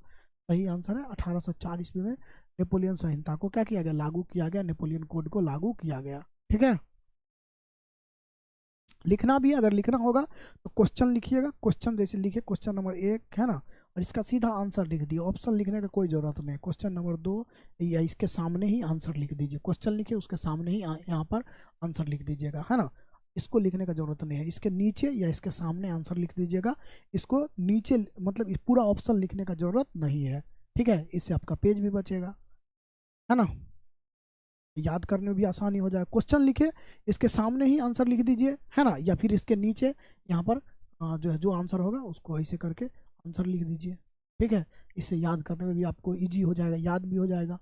सही आंसर है 1804 ईस्वी में नेपोलियन संहिता को क्या किया गया, लागू किया गया, नेपोलियन कोड को लागू किया गया। ठीक है, लिखना भी अगर लिखना होगा तो क्वेश्चन लिखिएगा, क्वेश्चन जैसे लिखे क्वेश्चन नंबर 1 है ना, और इसका सीधा आंसर लिख दिए, ऑप्शन लिखने का कोई ज़रूरत नहीं। क्वेश्चन नंबर 2 या इसके सामने ही आंसर लिख दीजिए, क्वेश्चन लिखिए उसके सामने ही यहाँ पर आंसर लिख दीजिएगा, है ना। इसको लिखने का जरूरत नहीं है, इसके नीचे या इसके सामने आंसर लिख दीजिएगा, इसको नीचे मतलब इस पूरा ऑप्शन लिखने का जरूरत नहीं है। ठीक है, इससे आपका पेज भी बचेगा, है ना, याद करने में भी आसानी हो जाए। क्वेश्चन लिखे, इसके सामने ही आंसर लिख दीजिए, है ना, या फिर इसके नीचे यहाँ पर जो है जो आंसर होगा उसको ऐसे करके आंसर लिख दीजिए। ठीक है, इससे याद करने में भी आपको इजी हो जाएगा, याद भी हो जाएगा।